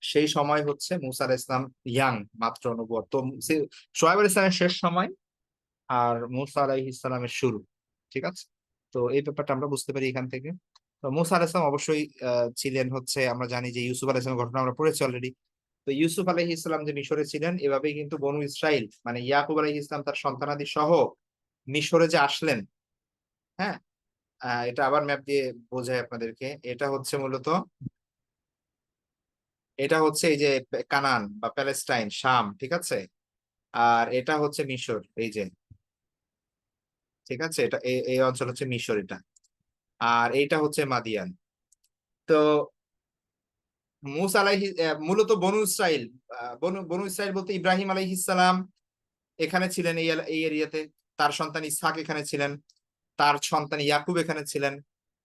S1: সেই সময় হচ্ছে মুসা আলাইহিস সালাম ইয়াং, মাত্র নবুয়ত। তো শুআয়ব আলাইহিস সালামের শেষ সময় আর মুসা আলাইহিস সালামের শুরু। ঠিক আছে? তো এই ব্যাপারটা আমরা বুঝতে পারি এখান থেকে। তো মুসা আলাইহিস সালাম অবশ্যই ছিলেন হচ্ছে, আমরা জানি যে ইউসুফ আলাইহিস সালামের ঘটনা আমরা পড়েছি অলরেডি। তো ইউসুফ আলাইহিস সালাম যে মিশরে ছিলেন, এভাবেই কিন্তু বনু ইসরাইল মানে ইয়াকুব আলাইহিস সালাম তার সন্তানাদি সহ মিশরে যে আসলেন, হ্যাঁ? এটা আবার ম্যাপ দিয়ে বোঝাই আপনাদেরকে। এটা হচ্ছে এই যে কানান বা প্যালেস্টাইন, শাম, ঠিক আছে? আর এটা হচ্ছে মিশর, এই যে, ঠিক আছে? এটা এই অঞ্চল হচ্ছে মিশর এটা। আর এইটা হচ্ছে মাদিয়ান। তো মুসা মূলত বনু ইসরাইল, বনু ইসরাইল বলতে ইব্রাহিম আলাইহিস সালাম এখানে ছিলেন, এই এরিয়াতে। তার সন্তান ইসহাক এখানে ছিলেন। তার সন্তান ইয়াকুব এখানে ছিলেন।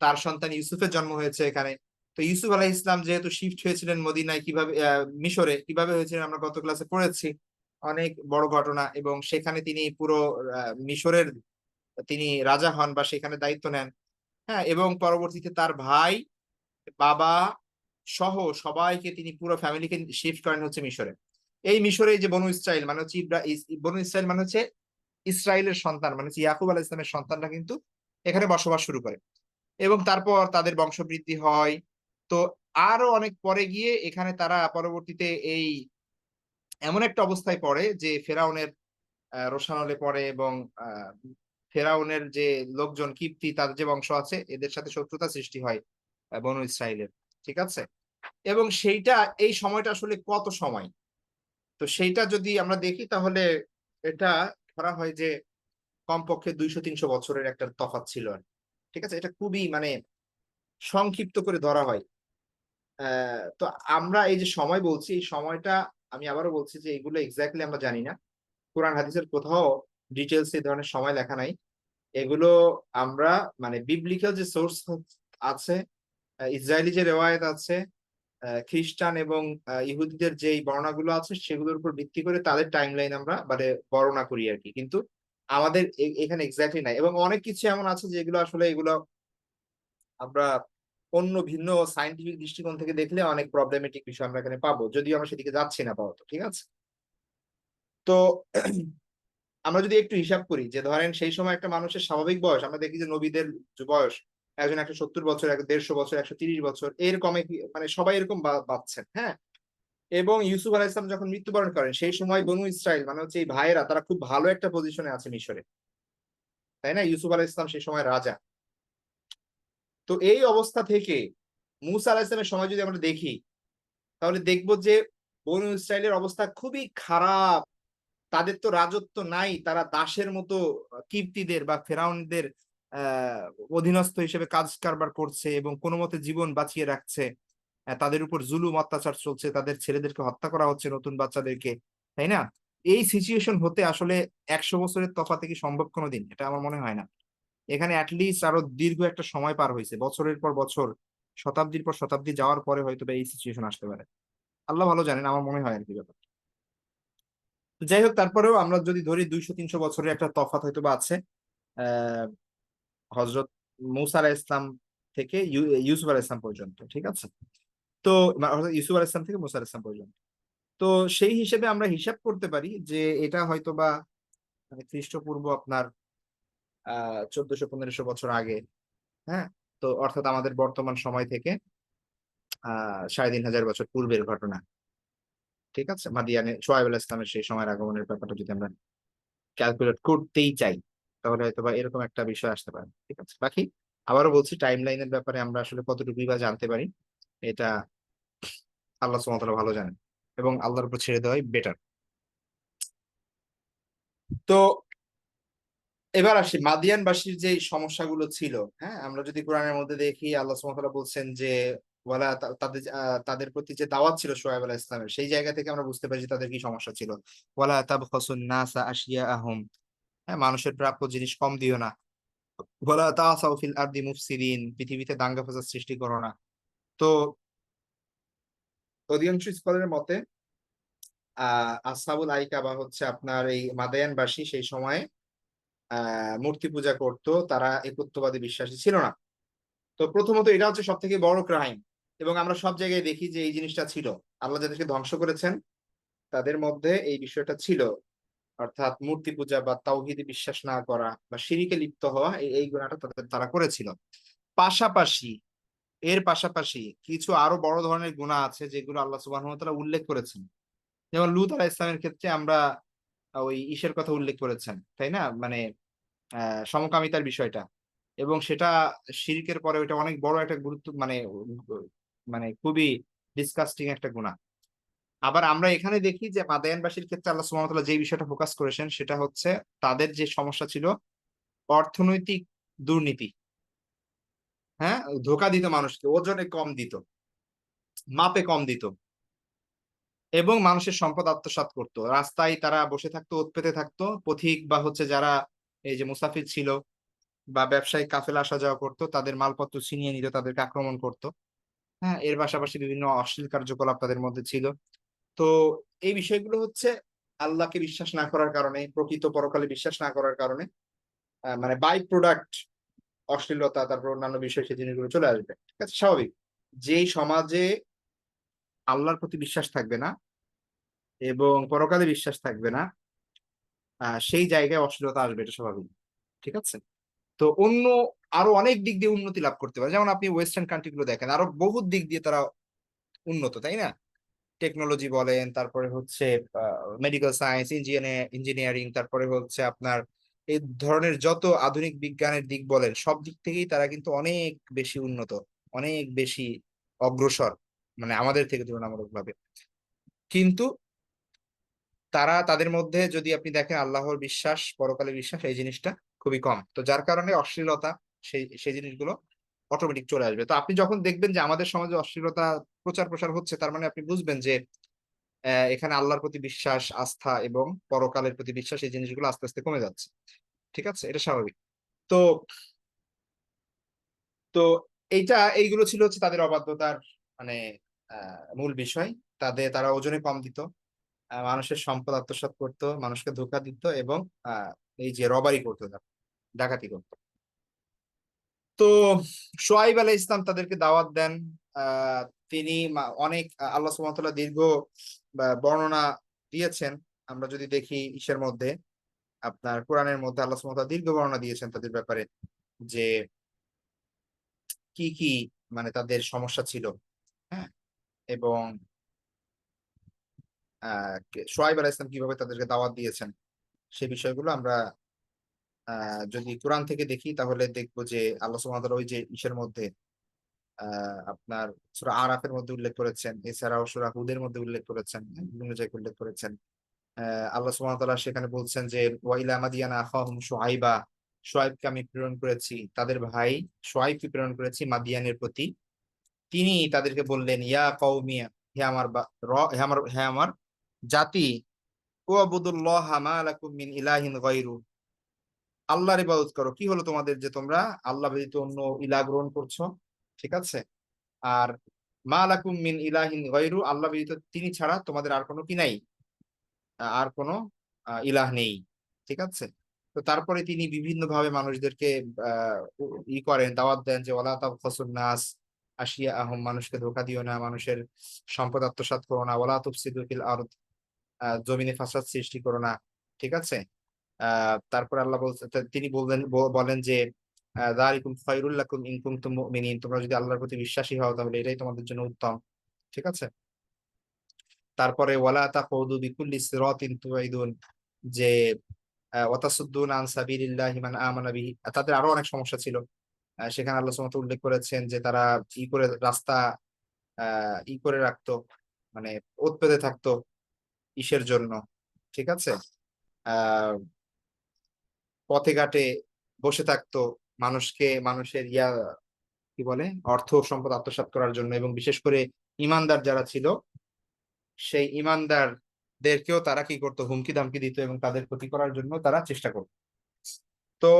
S1: তার সন্তান ইউসুফের জন্ম হয়েছে এখানে। তো ইউসুফ আলাইহিস সালাম যেহেতু শিফট হয়েছিলেন মদিনায়, কিভাবে মিশরে কিভাবে হয়েছিলেন আমরা গত ক্লাসে পড়েছি। অনেক বড় ঘটনা, এবং সেখানে তিনি পুরো মিশরের তিনি রাজা হন বা সেখানে দায়িত্ব নেন। হ্যাঁ, এবং পরবর্তীতে তার ভাই, বাবা সহ সবাইকে, তিনি পুরো ফ্যামিলিকে শিফট করেন হচ্ছে মিশরে। এই মিশরে এই যে বনু ইসরাইল মানে হচ্ছে বনু ইসরাইল মানে হচ্ছে ইসরাইলের সন্তান, মানে হচ্ছে ইয়াকুব আলাইহিস সালামের সন্তানরা কিন্তু এখানে বসবাস শুরু করে, এবং তারপর তাদের বংশবৃদ্ধি হয়। তো আরো অনেক পরে গিয়ে এখানে তারা পরবর্তীতে এই এমন একটা অবস্থায় পড়ে যে ফেরাউনের রোষানলে পড়ে, এবং আ ফেরাউনের যে লোকজন কিপ্তি, তাদের যে বংশ আছে, এদের সাথে শত্রুতা সৃষ্টি হয় বনু ইসরাইলের। ঠিক আছে? এবং সেইটা, এই সময়টা আসলে কত সময়? তো সেইটা যদি আমরা দেখি তাহলে এটা ধরা হয় যে কমপক্ষে ২০০-৩০০ বছরের একটা তফাৎ ছিল আরকি। ঠিক আছে? এটা খুবই মানে সংক্ষিপ্ত করে ধরা হয়। তো আমরা এই যে সময় বলছি, এই সময়টা আমি আবারও বলছি যে এগুলো এক্সাক্টলি আমরা জানি না। কোরআন হাদিসের কোথাও ডিটেইলস এই ধরনের সময় লেখা নাই। এগুলো আমরা মানে বিবলিক্যাল যে সোর্স আছে, ইসরায়েলি যে রেওয়ায়েত আছে, খ্রিস্টান এবং ইহুদিদের যেই বর্ণনাগুলো আছে সেগুলোর উপর ভিত্তি করে তাদের টাইমলাইন আমরা মানে বর্ণনা করি আরকি। কিন্তু আমাদের এখানে এক্সাক্টলি নাই এবং অনেক কিছু এমন আছে যেগুলো আসলে এগুলো আমরা অন্য ভিন্ন সায়েন্টিফিক দৃষ্টিকোণ থেকে দেখলে অনেক প্রবলেমেটিক বিষয় আমরা এখানে পাবো। যদিও আমরা সেদিকে যাচ্ছি না আপাতত। ঠিক আছে? তো আমরা যদি একটু হিসাব করি যে ধরেন সেই সময় একটা মানুষের স্বাভাবিক বয়স আমরা দেখি যে নবীদের যে বয়স একজন ১৭০ বছর, ১৫০ বছর, ১৩০ বছর এরকমই মানে সবাই এরকম বাঁচছেন। হ্যাঁ? এবং ইউসুফ আলাইহিস সালাম যখন মৃত্যুবরণ করেন সেই সময় বনু ইসরাইল মানে হচ্ছে এই ভাইয়েরা তারা খুব ভালো একটা পজিশনে আছে মিশরে। তাই না? ইউসুফ আলাইহিস সালাম সেই সময় রাজা। তো এই অবস্থা থেকে মুসা আলাইহিস সালামের সময় যদি আমরা দেখি তাহলে দেখব যে বনু ইসরাইলের অবস্থা খুবই খারাপ। তাদের তো রাজত্ব নাই। তারা দাসের মতো কিবতীদের বা ফেরাউনদের আ অধীনস্থ হিসেবে কাজ কারবার করছে এবং কোনমতে জীবন বাঁচিয়ে রাখছে। তাদের উপর জুলুম অত্যাচার চলছে। তাদের ছেলেদেরকে হত্যা করা হচ্ছে নতুন বাচ্চাদেরকে। তাই না? এই সিচুয়েশন হতে আসলে ১০০ বছরের তফাতে কি সম্ভব কোনদিন? এটা আমার মনে হয় না। এখানে এট লিস্ট আরো দীর্ঘ একটা সময় পার হইছে। বছরের পর বছর, শতাব্দীর পর শতাব্দী যাওয়ার পরে হয়তোবা এই সিচুয়েশন আসতে পারে। আল্লাহ ভালো জানেন। আমার মনে হয় আরকি ব্যাপারটা। তো যাই হোক তারপরেও আমরা যদি ধরি ২০০-৩০০ বছরের একটা তফাৎ হয়তোবা আছে। আ হযরত মূসা আলাইহিস সালাম থেকে ইউসুফ আলাইহিস সালাম পর্যন্ত। ঠিক আছে? তো হযরত ইউসুফ আলাইহিস সালাম থেকে মূসা আলাইহিস সালাম পর্যন্ত। তো সেই হিসেবে আমরা হিসাব করতে পারি যে এটা হয়তোবা মানে খ্রিস্টপূর্ব আপনার ১৪০০-১৫০০ বছর আগে। হ্যাঁ? তো অর্থাৎ আমাদের বর্তমান সময় থেকে আ ৩৫০০ বছর পূর্বের ঘটনা। ঠিক আছে? মাদিয়ানে শুআয়ব আলাইহিস সালামের সেই সময়ের আগমনের ব্যাপারটা যদি আমরা ক্যালকুলেট করতেই চাই, তাহলে হয়তোবা এরকম একটা বিষয় আসতে পারে। ঠিক আছে? বাকি আবারও বলছি টাইমলাইন এর ব্যাপারে আমরা আসলে কতটুকুই বা জানতে পারি, এটা আল্লাহ সুবহানাহু ওয়া তাআলা ভালো জানেন। এবং আল্লাহর উপর ছেড়ে দেওয়াই বেটার। তো এবার আসি মাদিয়ানবাসীর যে সমস্যাগুলো ছিল, হ্যাঁ? আমরা যদি কোরআনের মধ্যে দেখি আল্লাহ সুবহানাহু ওয়া তাআলা বলছেন যে ওয়ালা তাদের তাদের প্রতি যে দাওয়াত ছিল শুআয়ব আলাইহিস সালামের সেই জায়গা থেকে আমরা বুঝতে পারি যে তাদের কি সমস্যা ছিল। ওয়ালা তাবখাসুন নাসা আশিয়াআহুম, হ্যাঁ? মানুষের প্রাপ্য জিনিস কম দিও না। ওয়ালা তাআসাউ ফিল আরদি মুফসিদিন, পৃথিবীতে দাঙ্গা ফাসাদ সৃষ্টি করো না। তো অধিকাংশ স্কলারের মতে আ আসহাবুল আইকা বা হচ্ছে আপনার এই মাদায়ানবাসী সেই সময়ে আ মূর্তি পূজা করত। তারা একত্ববাদী বিশ্বাসী ছিল না। তো প্রথমত এটা হচ্ছে সবথেকে বড় ক্রাইম এবং আমরা সব জায়গায় দেখি যে এই জিনিসটা ছিল। আল্লাহ যাদেরকে ধ্বংস করেছেন তাদের মধ্যে এই বিষয়টা ছিল। অর্থাৎ মূর্তি পূজা বা তাওহীদে বিশ্বাস না করা বা শিরকে লিপ্ত হওয়া এই গুনাহটা তারা করেছিল। পাশাপাশি এর পাশাপাশি কিছু আরো বড় ধরনের গুনাহ আছে যেগুলো আল্লাহ সুবহানাহু ওয়া তাআলা উল্লেখ করেছেন। যেমন লূত আলাইহিস সালামের ক্ষেত্রে আমরা ওই ইসের কথা উল্লেখ করেছেন, তাই না? মানে আ সমকামিতার বিষয়টা। এবং সেটা শিরকের পরে ওইটা অনেক বড় একটা গুরুত্ব মানে মানে খুবই ডিসগাস্টিং একটা গুনাহ। আবার আমরা এখানে দেখি যে মাদায়ানবাসীর ক্ষেত্রে আল্লাহ সুবহানাহু ওয়া তাআলা যে বিষয়টা ফোকাস করেছেন সেটা হচ্ছে তাদের যে সমস্যা ছিল অর্থনৈতিক দুর্নীতি। হ্যাঁ? ধোঁকা দিত মানুষকে, ওজনে কম দিত, মাপে কম দিত এবং মানুষের সম্পদ আত্মসাৎ করত। রাস্তায় তারা বসে থাকতো, ওঁৎ পেতে থাকতো। পথিক বা হচ্ছে যারা এই যে মুসাফির ছিল বা ব্যবসায়িক কাফেলা আসা যাওয়া করত, তাদের মালপত্র ছিনিয়ে নিত, তাদেরকে আক্রমণ করত। হ্যাঁ? এর পাশাপাশি বিভিন্ন অশ্লীল কার্যকলাপ তাদের মধ্যে ছিল। তো এই বিষয়গুলো হচ্ছে আল্লাহকে বিশ্বাস না করার কারণে, প্রকৃত পরকালে বিশ্বাস না করার কারণে মানে বাই প্রোডাক্ট অশ্লীলতা তারপর অন্যান্য বিষয় সেই জিনিসগুলো চলে আসবে। ঠিক আছে? স্বাভাবিক। যেই সমাজে আল্লাহর প্রতি বিশ্বাস থাকবে না এবং পরকালে বিশ্বাস থাকবে না, সেই জায়গায় অশ্লীলতা আসবে এটা স্বাভাবিক। ঠিক আছে? তো অন্য আরো অনেক দিক দিয়ে উন্নতি লাভ করতে পারে। যেমন আপনি ওয়েসটার্ন কান্ট্রি গুলো দেখেন। আরো বহুত দিক দিয়ে তারা উন্নত, তাই না? টেকনোলজি বলেন, তারপরে হচ্ছে আ মেডিকেল সায়েন্স, ইঞ্জিনিয়ারিং, তারপরে হচ্ছে আপনার এই ধরনের যত আধুনিক বিজ্ঞানের দিক বলেন, সব দিক থেকেই তারা কিন্তু অনেক বেশি উন্নত, অনেক বেশি অগ্রসর। মানে আমাদের থেকে তুলনামূলকভাবে। কিন্তু তারা তাদের মধ্যে যদি আপনি দেখেন আল্লাহর বিশ্বাস, পরকালে বিশ্বাস এই জিনিসটা খুবই কম। তো যার কারণে অশ্লীলতা সেই জিনিসগুলো অটোমেটিক চলে আসবে। তো আপনি যখন দেখবেন যে আমাদের সমাজে অশ্লীলতা প্রচার প্রসার হচ্ছে, তার মানে আপনি বুঝবেন যে এখানে আল্লাহর প্রতি বিশ্বাস, আস্থা এবং পরকালের প্রতি বিশ্বাস, এই জিনিসগুলো আস্তে আস্তে কমে যাচ্ছে। ঠিক আছে? এটা স্বাভাবিক। তো তো এইগুলো ছিল হচ্ছে তাদের অবাধ্যতার মানে মূল বিষয়। তারা ওজনে কম দিত, মানুষের সম্পদ আত্মসাৎ করতো, মানুষকে ধোঁকা দিত এবং এই যে রবারি করতো, ডাকাতি করতো। তো শোয়াইব আলাইহিস ইসলাম তাদেরকে দাওয়াত দেন। আহ তিনি অনেক আল্লাহ সুবহানাহু ওয়া তাআলা দীর্ঘ বর্ণনা দিয়েছেন। আমরা যদি দেখি ইসের মধ্যে, আপনার কোরআনের মধ্যে আল্লাহ সুবহানাহু ওয়া তাআলা দীর্ঘ বর্ণনা দিয়েছেন তাদের ব্যাপারে, যে কি কি মানে তাদের সমস্যা ছিল। হ্যাঁ, এবং শোয়াইব আলাইহিস ইসলাম কিভাবে তাদেরকে দাওয়াত দিয়েছেন, সেই বিষয়গুলো আমরা যদি কোরআন থেকে দেখি তাহলে দেখবো যে আল্লাহ সুবহানাহু ওয়া তাআলা ওই যে ইসের মধ্যে আপনার সূরা আরাফের মধ্যে উল্লেখ করেছেন, এছাড়াও সূরা হুদের মধ্যে উল্লেখ করেছেন, বিভিন্ন জায়গায় উল্লেখ করেছেন। আল্লাহ সুবহানাহু ওয়া তাআলা সেখানে বলছেন যে ওয়া ইলা মাদিয়ানা আখাহুম শুআইবা, শুআইবকে আমি প্রেরণ করেছি, তাদের ভাই শুআইবকে প্রেরণ করেছি মাদিয়ানের প্রতি। তিনি তাদেরকে বললেন, ইয়া কওমি, হে আমার হে আমার জাতি, উবুদুল্লাহ মা লাকুম মিন ইলাহিন গায়রু, আল্লাহর ইবাদত করো। কি হলো তোমাদের যে তোমরা আল্লাহ ব্যতীত অন্য ইলাহ গ্রহণ করছো? ঠিক আছে। আর মা লাকুম মিন ইলাহিন গায়রু, আল্লাহ ব্যতীত তিনি ছাড়া তোমাদের আর কোনো কি নাই, আর কোনো ইলাহ নেই। ঠিক আছে। তো তারপরে তিনি বিভিন্ন ভাবে মানুষদেরকে করেন, দাওয়াত দেন যে ওয়ালা তাবখাসুন নাস আশিয়া আহম, মানুষকে ধোঁকা দিও না, মানুষের সম্পদ আত্মসাৎ করো না, ওয়ালা তুফসিদু ফিল আরদ, জমিনে ফাসাদ সৃষ্টি করো না। ঠিক আছে। তারপর আল্লাহ তিনি বলেন যে যালিকুম খায়রুল লাকুম ইন কুনতুম মুমিনিন, তোমরা যদি আল্লাহর প্রতি বিশ্বাসী হও তাহলে এটাই তোমাদের জন্য উত্তম। ঠিক আছে। তারপরে ওয়ালা তাকুদু বিকুল্লি সিরাতিন তুইদুন, যে ওয়াতাসুদ্দুন আন সাবিলিল্লাহি মান আমানা বিহি, তাদের আরো অনেক সমস্যা ছিল। সেখানে আল্লাহ সুবহানাহু ওয়া তাআলা উল্লেখ করেছেন যে তারা করে রাস্তা করে রাখতো, মানে ওত পেতে থাকতো ইসের জন্য। ঠিক আছে। আহ পথে ঘাটে বসে থাকতো, মানুষের কি বলে অর্থ সম্পদ আত্মসাৎ করার জন্য, এবং বিশেষ করে ইমানদার যারা ছিল সেই ইমানদারদেরকেও তারা কি করতো, হুমকি দামকি দিত এবং তাদের ক্ষতি করার জন্য তারা চেষ্টা করতো। তো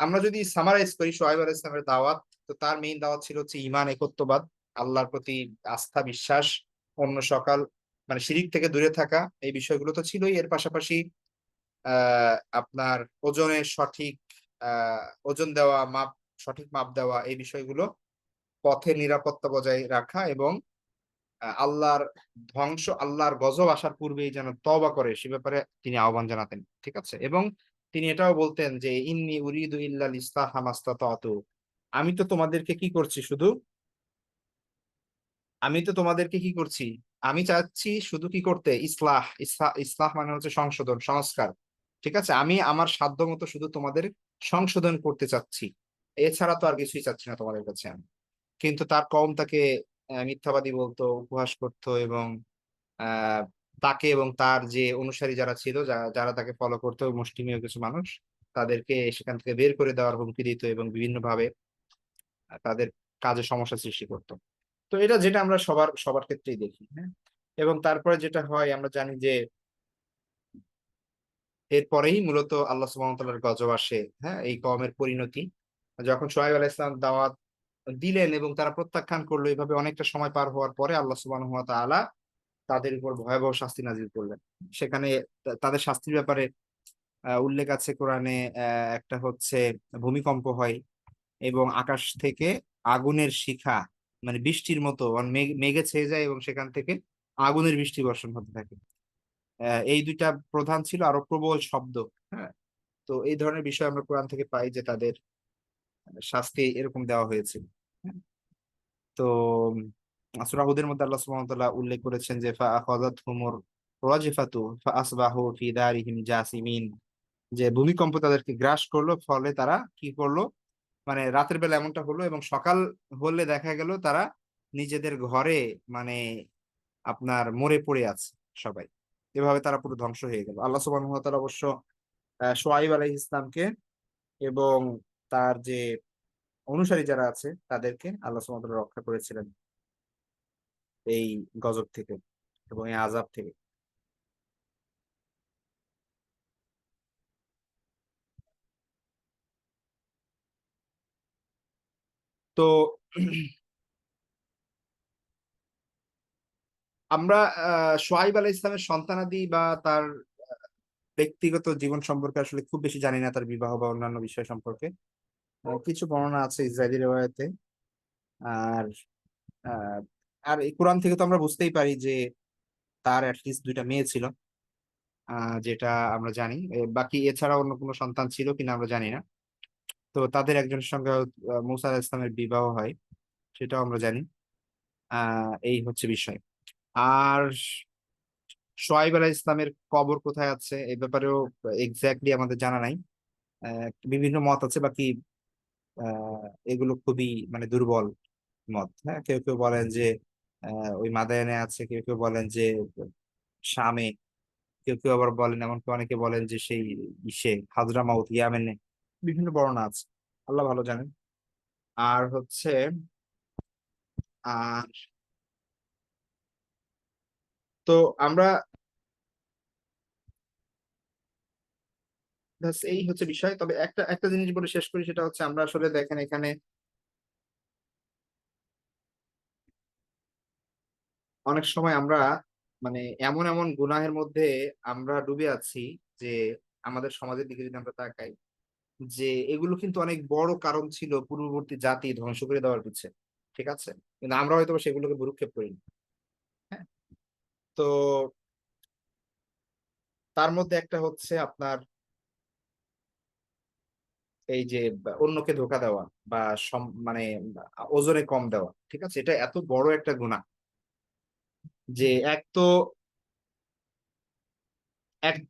S1: আমরা যদি সামারাইজ করি সোহাইব আলাইহিস সালামের দাওয়াত, তো তার মেইন দাওয়াত ছিল হচ্ছে ইমান, একত্ববাদ, আল্লাহর প্রতি আস্থা বিশ্বাস, অন্য সকল মানে শিরিক থেকে দূরে থাকা, এই বিষয়গুলো তো ছিলই। এর পাশাপাশি আপনার ওজনের সঠিক ওজন দেওয়া, সঠিক মাপ দেওয়া, এই বিষয়গুলো, পথে নিরাপত্তা বজায় রাখা, এবং আল্লাহর গজব আসার পূর্বেই যেন তওবা করে সে ব্যাপারে তিনি আহ্বান জানাতেন। ঠিক আছে। এবং তিনি এটাও বলতেন যে ইন্নী উরিদু ইল্লাল ইসলাহা মাস্তাতাতু, আমি তো তোমাদেরকে কি করছি শুধু আমি তো তোমাদেরকে কি করছি আমি চাচ্ছি শুধু কি করতে, ইসলাহ। ইসলাহ মানে হচ্ছে সংশোধন, সংস্কার। ঠিক আছে। আমি আমার সাধ্য মতো শুধু তোমাদের সংশোধন করতে চাচ্ছি, এছাড়া তো আর কিছুই চাচ্ছি না তোমাদের কাছে আমি। কিন্তু তার কওম তাকে মিথ্যাবাদী বলতো, উপহাস করতো, এবং আহ তাকে এবং তার যে অনুসারী যারা ছিল, যারা তাকে ফলো করতো, মুষ্টিমেয় কিছু মানুষ, তাদেরকে সেখান থেকে বের করে দেওয়ার হুমকি দিত এবং বিভিন্ন ভাবে তাদের কাজে সমস্যা সৃষ্টি করতো। তো এটা যেটা আমরা সবার সবার ক্ষেত্রেই দেখি। হ্যাঁ। এবং তারপরে যেটা হয় আমরা জানি যে এরপরেই মূলত আল্লাহ সুবহানাহু ওয়া তাআলার গজব আসে। হ্যাঁ, এই কওমের পরিণতি, যখন শুআয়ব আলাইহিস সালাম দাওয়াত দিলেন এবং তারা প্রত্যাখ্যান করলো, এইভাবে অনেকটা সময় পার হওয়ার পরে আল্লাহ সুবহানাহু ওয়া তাআলা তাদের উপর ভয়াবহ শাস্তি নাজিল করলেন। সেখানে তাদের শাস্তির ব্যাপারে উল্লেখ আছে কোরআনে। একটা হচ্ছে ভূমিকম্প হয় এবং আকাশ থেকে আগুনের শিখা, মানে বৃষ্টির মতো, মানে মেঘে ছেয়ে যায় এবং সেখান থেকে আগুনের বৃষ্টি বর্ষণ হতে থাকে। এই দুইটা প্রধান ছিল, আরো প্রবল শব্দ। হ্যাঁ। তো এই ধরনের বিষয় আমরা কোরআন থেকে পাই যে তাদের শাস্তি এরকম দেওয়া হয়েছিল। হ্যাঁ। তো সূরা হুদের মধ্যে আল্লাহ সুবহানাহু ওয়া তাআলা উল্লেখ করেছেন যে ফাআখাযাতহুমুর রাজিফাতু ফাআসবাহু ফি দারিহিম জাসিমিন, যে ভূমিকম্প তাদেরকে গ্রাস করলো, ফলে তারা কি করলো, মানে রাতের বেলা এমনটা হলো এবং সকাল হলে দেখা গেল তারা নিজেদের ঘরে, মানে আপনার মরে পড়ে আছে সবাই। এভাবে তারা পুরো ধ্বংস হয়ে গেল। আল্লাহ সুবহানাহু ওয়া তাআলা অবশ্য শুআয়ব আলাইহিস ইসলামকে এবং তার যে অনুসারী যারা আছে তাদেরকে আল্লাহ সুবহানাহু ওয়া তাআলা রক্ষা করেছিলেন এই গজব থেকে এবং এই আযাব থেকে। তো আমরা সোহাইব আলাইহিস ইসলামের সন্তানাদি বা তার ব্যক্তিগত জীবন সম্পর্কে আসলে খুব বেশি জানি না, তার বিবাহ বা অন্যান্য বিষয় সম্পর্কে। কিছু বর্ণনা আছে ইসরায়েলি রিওয়ায়াতে। আর আহ, আর এই কোরআন থেকে তো আমরা বুঝতেই পারি যে তার অ্যাটলিস্ট দুইটা মেয়ে ছিল, যেটা আমরা জানি। বাকি এছাড়া অন্য কোনো সন্তান ছিল কিনা আমরা জানি না। তো তাদের একজনের সঙ্গে মুসা আলাইহিস ইসলামের বিবাহ হয়, সেটাও আমরা জানি। এই হচ্ছে বিষয়। আর সোহাইব আলাইহিস ইসলামের কবর কোথায় আছে এই ব্যাপারেও এক্স্যাক্টলি আমাদের জানা নাই। বিভিন্ন মত আছে, বাকি এগুলো খুবই মানে দুর্বল মত। হ্যাঁ, কেউ কেউ বলেন যে ওই মাদায়ানে আছে, কেউ কেউ বলেন যে শামে, কেউ কেউ আবার বলেন, এমনকি অনেকে বলেন যে সেই হাজরামাউত ইয়ামেনে। বিভিন্ন বর্ণনা আছে, আল্লাহ ভালো জানেন। আর হচ্ছে আর তো আমরা এই হচ্ছে বিষয়। তবে একটা একটা জিনিস বলে শেষ করি, সেটা হচ্ছে আমরা আসলে দেখেন এখানে অনেক সময় আমরা মানে এমন এমন গুনাহের মধ্যে আমরা ডুবে আছি যে আমাদের সমাজের দিকে যদি আমরা তাকাই, যে এগুলো কিন্তু অনেক বড় কারণ ছিল পূর্ববর্তী জাতি ধ্বংস করে দেওয়ার পিছনে। ঠিক আছে, কিন্তু আমরা হয়তো বা সেগুলোকে ভ্রুক্ষেপ করি না। হ্যাঁ, তো তার মধ্যে একটা হচ্ছে আপনার এই যে অন্যকে ধোকা দেওয়া বা মানে ওজনে কম দেওয়া। ঠিক আছে, এটা এত বড় একটা গুনাহ যে এক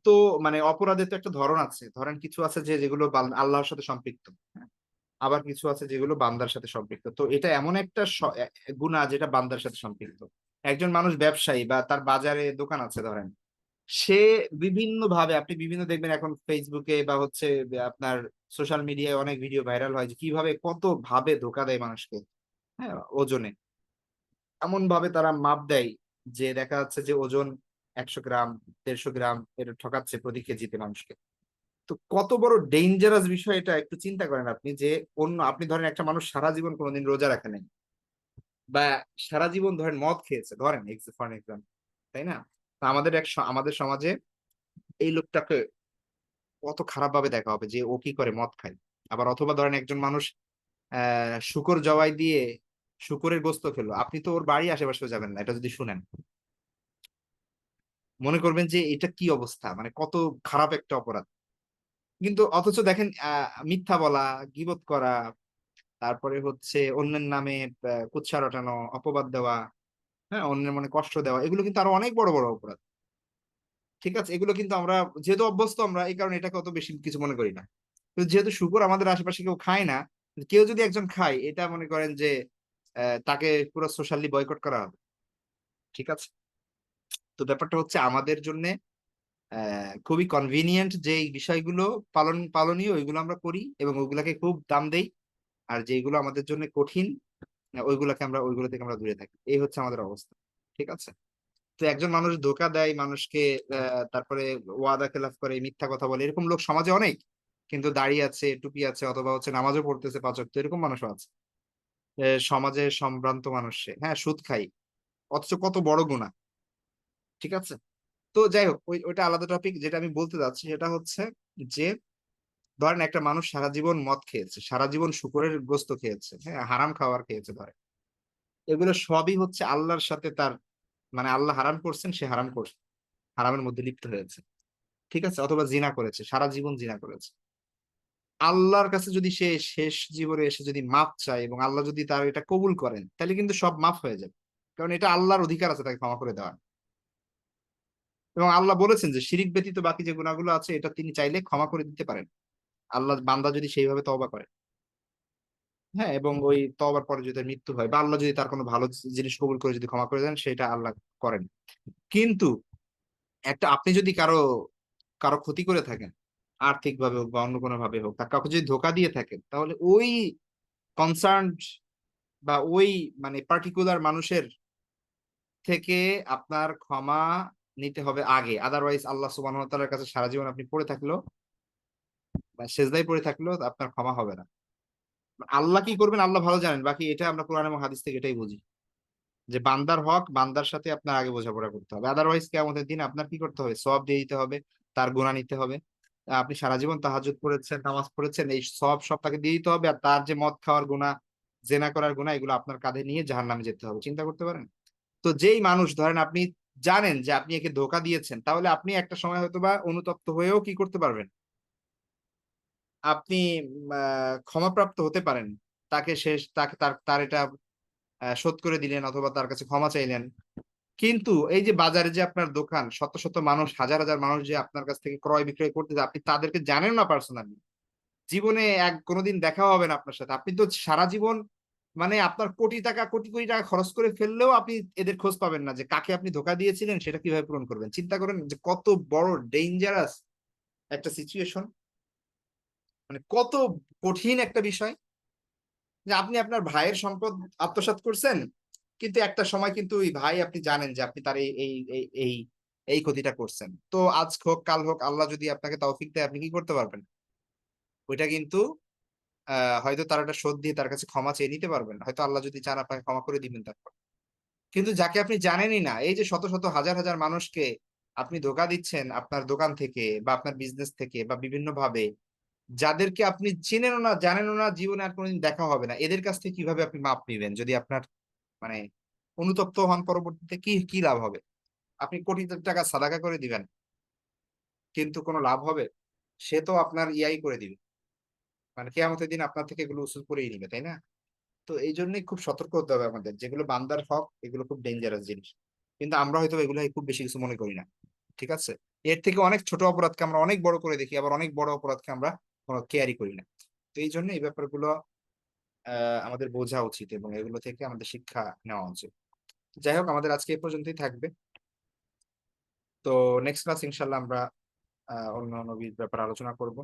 S1: তো মানে অপরাধের তো একটা ধরন আছে। ধরেন কিছু আছে যে যেগুলো আল্লাহর সাথে সম্পৃক্ত, হ্যাঁ? আবার কিছু আছে যেগুলো বান্দার সাথে সম্পৃক্ত। তো এটা এমন একটা গুনাহ যেটা বান্দার সাথে সম্পৃক্ত। একজন মানুষ ব্যবসায়ী বা তার বাজারে দোকান আছে ধরেন, সে বিভিন্ন ভাবে, আপনি বিভিন্ন দেখবেন এখন ফেসবুকে বা হচ্ছে আপনার সোশ্যাল মিডিয়ায় অনেক ভিডিও ভাইরাল হয় যে কিভাবে কত ভাবে ধোকা দেয় মানুষকে। হ্যাঁ, ওজনে এমন ভাবে তারা মাপ দেয় যে দেখা যাচ্ছে যে ওজন 100 গ্রাম, 150 গ্রাম এটা ঠকাচ্ছে প্রতি কেজিতে মানুষকে। তো কত বড় ডেঞ্জারাস বিষয় এটা, একটু চিন্তা করেন আপনি যে আপনি ধরেন একটা মানুষ সারা জীবন কোনোদিন রোজা রাখে নাই, বা সারা জীবন ধরেন মদ খেয়েছে ধরেন, ফর এক্সাম্পল, তাই না? তো আমাদের সমাজে এই লোকটাকে কত খারাপ ভাবে দেখা হবে যে ও কি করে, মদ খায়। আবার অথবা ধরেন একজন মানুষ শুকর জবাই দিয়ে শুকরের গোস্ত খেলো, আপনি তো ওর বাড়ি আশেপাশেও যাবেন না এটা যদি শুনেন। মনে করবেন যে এটা কি অবস্থা, মানে কত খারাপ একটা অপরাধ। কিন্তু অথচ দেখেন মিথ্যা বলা, গীবত করা, তারপরে হচ্ছে অন্যের নামে কুৎসা রটানো, অপবাদ দেওয়া, হ্যাঁ, অন্যের মনে কষ্ট দেওয়া, এগুলো কিন্তু আরো অনেক বড় বড় অপরাধ। ঠিক আছে, এগুলো কিন্তু আমরা যেহেতু অভ্যস্ত, আমরা এই কারণে এটাকে অত বেশি কিছু মনে করি না। কিন্তু যেহেতু শুকর আমাদের আশেপাশে কেউ খায় না, কেউ যদি একজন খায়, এটা মনে করেন যে তাকে পুরো সোশ্যালি বয়কট করা হবে। ঠিক আছে, তো ব্যাপারটা হচ্ছে আমাদের জন্য খুবই কনভিনিয়েন্ট যে এই বিষয়গুলো পালনীয় ওইগুলো আমরা করি এবং ওইগুলাকে খুব দাম দেই। আর যেগুলো আমাদের জন্য কঠিন, ওইগুলো থেকে আমরা দূরে থাকি। এই হচ্ছে আমাদের অবস্থা। ঠিক আছে, তো একজন মানুষ ধোকা দেয় মানুষকে, তারপরে ওয়াদা খেলাফ করে, মিথ্যা কথা বলে, এরকম লোক সমাজে অনেক। কিন্তু দাড়ি আছে, টুপি আছে, অথবা হচ্ছে নামাজও পড়তেছে 5 ওয়াক্ত, এরকম মানুষও আছে। সমাজে সম্ভ্রান্ত মানুষ সে, হ্যাঁ, সুদ খাই, অথচ কত বড় গুনাহ। ঠিক আছে, তো যাই হোক, ওইটা আলাদা টপিক। যেটা আমি বলতে চাচ্ছি সেটা হচ্ছে যে ধরেন একটা মানুষ সারা জীবন মদ খেয়েছে, সারা জীবন শুকরের গোস্ত খেয়েছে, হ্যাঁ, হারাম খাবার খেয়েছে ধরে, এগুলো সবই হচ্ছে আল্লাহর সাথে তার মানে আল্লাহ হারাম করছেন, সে হারাম করছে, হারামের মধ্যে লিপ্ত হয়েছে। ঠিক আছে, অথবা জিনা করেছে, সারা জীবন জিনা করেছে। আল্লাহর কাছে যদি সে শেষ জীবনে এসে যদি মাপ চায় এবং আল্লাহ যদি তার এটা কবুল করেন, তাহলে কিন্তু সব মাফ হয়ে যাবে। কারণ এটা আল্লাহর অধিকার আছে তাকে ক্ষমা করে দেওয়ার। এবং আল্লাহ বলেছেন যে শিরিক ব্যতীত বাকি যে গুনাহগুলো আছে এটা তিনি চাইলে ক্ষমা করে দিতে পারেন, আল্লাহ বান্দা যদি সেইভাবে তওবা করে। হ্যাঁ, এবং ওই তওবার পরে যদি তার মৃত্যু হয় বা আল্লাহ যদি তার কোনো ভালো জিনিস কবুল করে যদি ক্ষমা করে দেন, সেটা আল্লাহ করেন। কিন্তু আপনি যদি কারো কারো ক্ষতি করে থাকেন, আর্থিক ভাবে হোক বা অন্য কোনো ভাবে হোক, তার কাউকে যদি ধোকা দিয়ে থাকেন, তাহলে ওই কনসার্নড বা ওই মানে পার্টিকুলার মানুষের থেকে আপনার ক্ষমা নিতে হবে আগে। আদারওয়াইজ আল্লাহ সুবহানাহু ওয়া তাআলার কাছে সারা জীবন আপনি পড়ে থাকলেও বা সেজদায় পড়ে থাকলেও আপনার ক্ষমা হবে না। আল্লাহ কি করবেন আল্লাহ ভালো জানেন। বাকি এটা আমরা কোরআন এবং হাদিস থেকে এটাই বুঝি। যে বান্দার হক বান্দার সাথে আপনার আগে বোঝাপড়া করতে হবে। আদারওয়াইজ কিয়ামতের দিন আপনার কি করতে হবে? সওয়াব দিয়ে দিতে হবে, তার গুনাহ নিতে হবে। আপনি সারা জীবন তাহাজ্জুদ পড়েছেন, নামাজ পড়েছেন, এই সওয়াব সব তাকে দিয়ে দিতে হবে। আর তার যে মদ খাওয়ার গুনাহ, জেনা করার গুনাহ এগুলো আপনার কাঁধে নিয়ে জাহান্নামে যেতে হবে। চিন্তা করতে পারেন? তো যেই মানুষ ধরেন আপনি জানেন যে আপনি একে ধোঁকা দিয়েছেন, তাহলে আপনি একটা সময় হয়তোবা অনুতপ্ত হয়েও কি করতে পারবেন? আপনি আ ক্ষমাপ্রাপ্ত হতে পারেন। তাকে শেষ তাকে তার তার এটা শোধ করে দিলেন অথবা তার কাছে ক্ষমা চাইলেন। কিন্তু এই যে বাজারে যে আপনার দোকান, শত, শত মানুষ, হাজার, হাজার মানুষ যে আপনার কাছ থেকে ক্রয় বিক্রয় করতেছে, আপনি তাদেরকে জানেন না পার্সোনালি। জীবনে কোনদিন দেখাও হবে না আপনার সাথে। আপনি তো সারা জীবন মানে আপনার কোটি টাকা, কোটি, কোটি টাকা খরচ করে ফেললেও আপনি এদের খোঁজ পাবেন না যে কাকে আপনি ধোঁকা দিয়েছিলেন সেটা কিভাবে পূরণ করবেন। চিন্তা করেন যে কত বড় ডেঞ্জারাস একটা সিচুয়েশন। মানে কত কঠিন একটা বিষয় যে আপনি আপনার ভাইয়ের সম্পদ আত্মসাৎ করছেন। কিন্তু একটা সময় কিন্তু ওই ভাই আপনি জানেন যে আপনি তার এই ক্ষতিটা করছেন। তো আজ হোক, কাল হোক আল্লাহ যদি আপনাকে তৌফিক দেয় আপনি কি করতে পারবেন? ওইটা কিন্তু আ হয়তো তার একটা শোধ দিয়ে তার কাছে ক্ষমা চেয়ে নিতে পারবেন। হয়তো আল্লাহ যদি চান আপনাকে ক্ষমা করে দিবেন তারপর। কিন্তু যাকে আপনি জানেনই না, এই যে শত, শত হাজার, হাজার মানুষকে আপনি ধোঁকা দিচ্ছেন আপনার দোকান থেকে বা আপনার বিজনেস থেকে বা বিভিন্নভাবে যাদেরকে আপনি চিনেনও না, জানেনও না, জীবনে আর কোনদিন দেখা হবে না। এদের কাছ থেকে কিভাবে আপনি মাপ নিবেন? যদি আপনার মানে অনুতপ্ত হন পরবর্তীতে কি লাভ হবে? আপনি কোটি টাকা সাদাকা করে দিবেন। কিন্তু কোন লাভ হবে? সে তো আপনার ইয়াই করে দিবে। মানে কিয়ামতের দিন আপনার থেকে এগুলো উসুল করেই নিবে, তাই না? তো এইজন্যই খুব সতর্ক হতে হবে আমাদের। যেগুলো বান্দার হক এগুলো খুব ডেঞ্জারাস জিনিস। কিন্তু আমরা হয়তো এগুলো খুব বেশি কিছু মনে করি না। ঠিক আছে? এর থেকে অনেক ছোট অপরাধকে আমরা অনেক বড় করে দেখি। আবার অনেক বড় অপরাধকে আমরা কোন কেয়ারই করি না। তো এইজন্য এই ব্যাপারগুলো আ আমাদের বোঝা উচিত এবং এগুলো থেকে আমাদের শিক্ষা নেওয়া উচিত। যাই হোক আমাদের আজকে এই পর্যন্তই থাকবে। তো নেক্সট ক্লাস ইনশাআল্লাহ আমরা অন্য নবীর ব্যাপারে আলোচনা করব।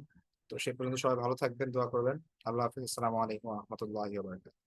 S1: তো সে পর্যন্ত সবাই ভালো থাকবেন, দোয়া করবেন। আল্লাহ হাফেজ। আসসালামু আলাইকুম ওয়া রাহমাতুল্লাহি ওয়া বারাকাতুহু।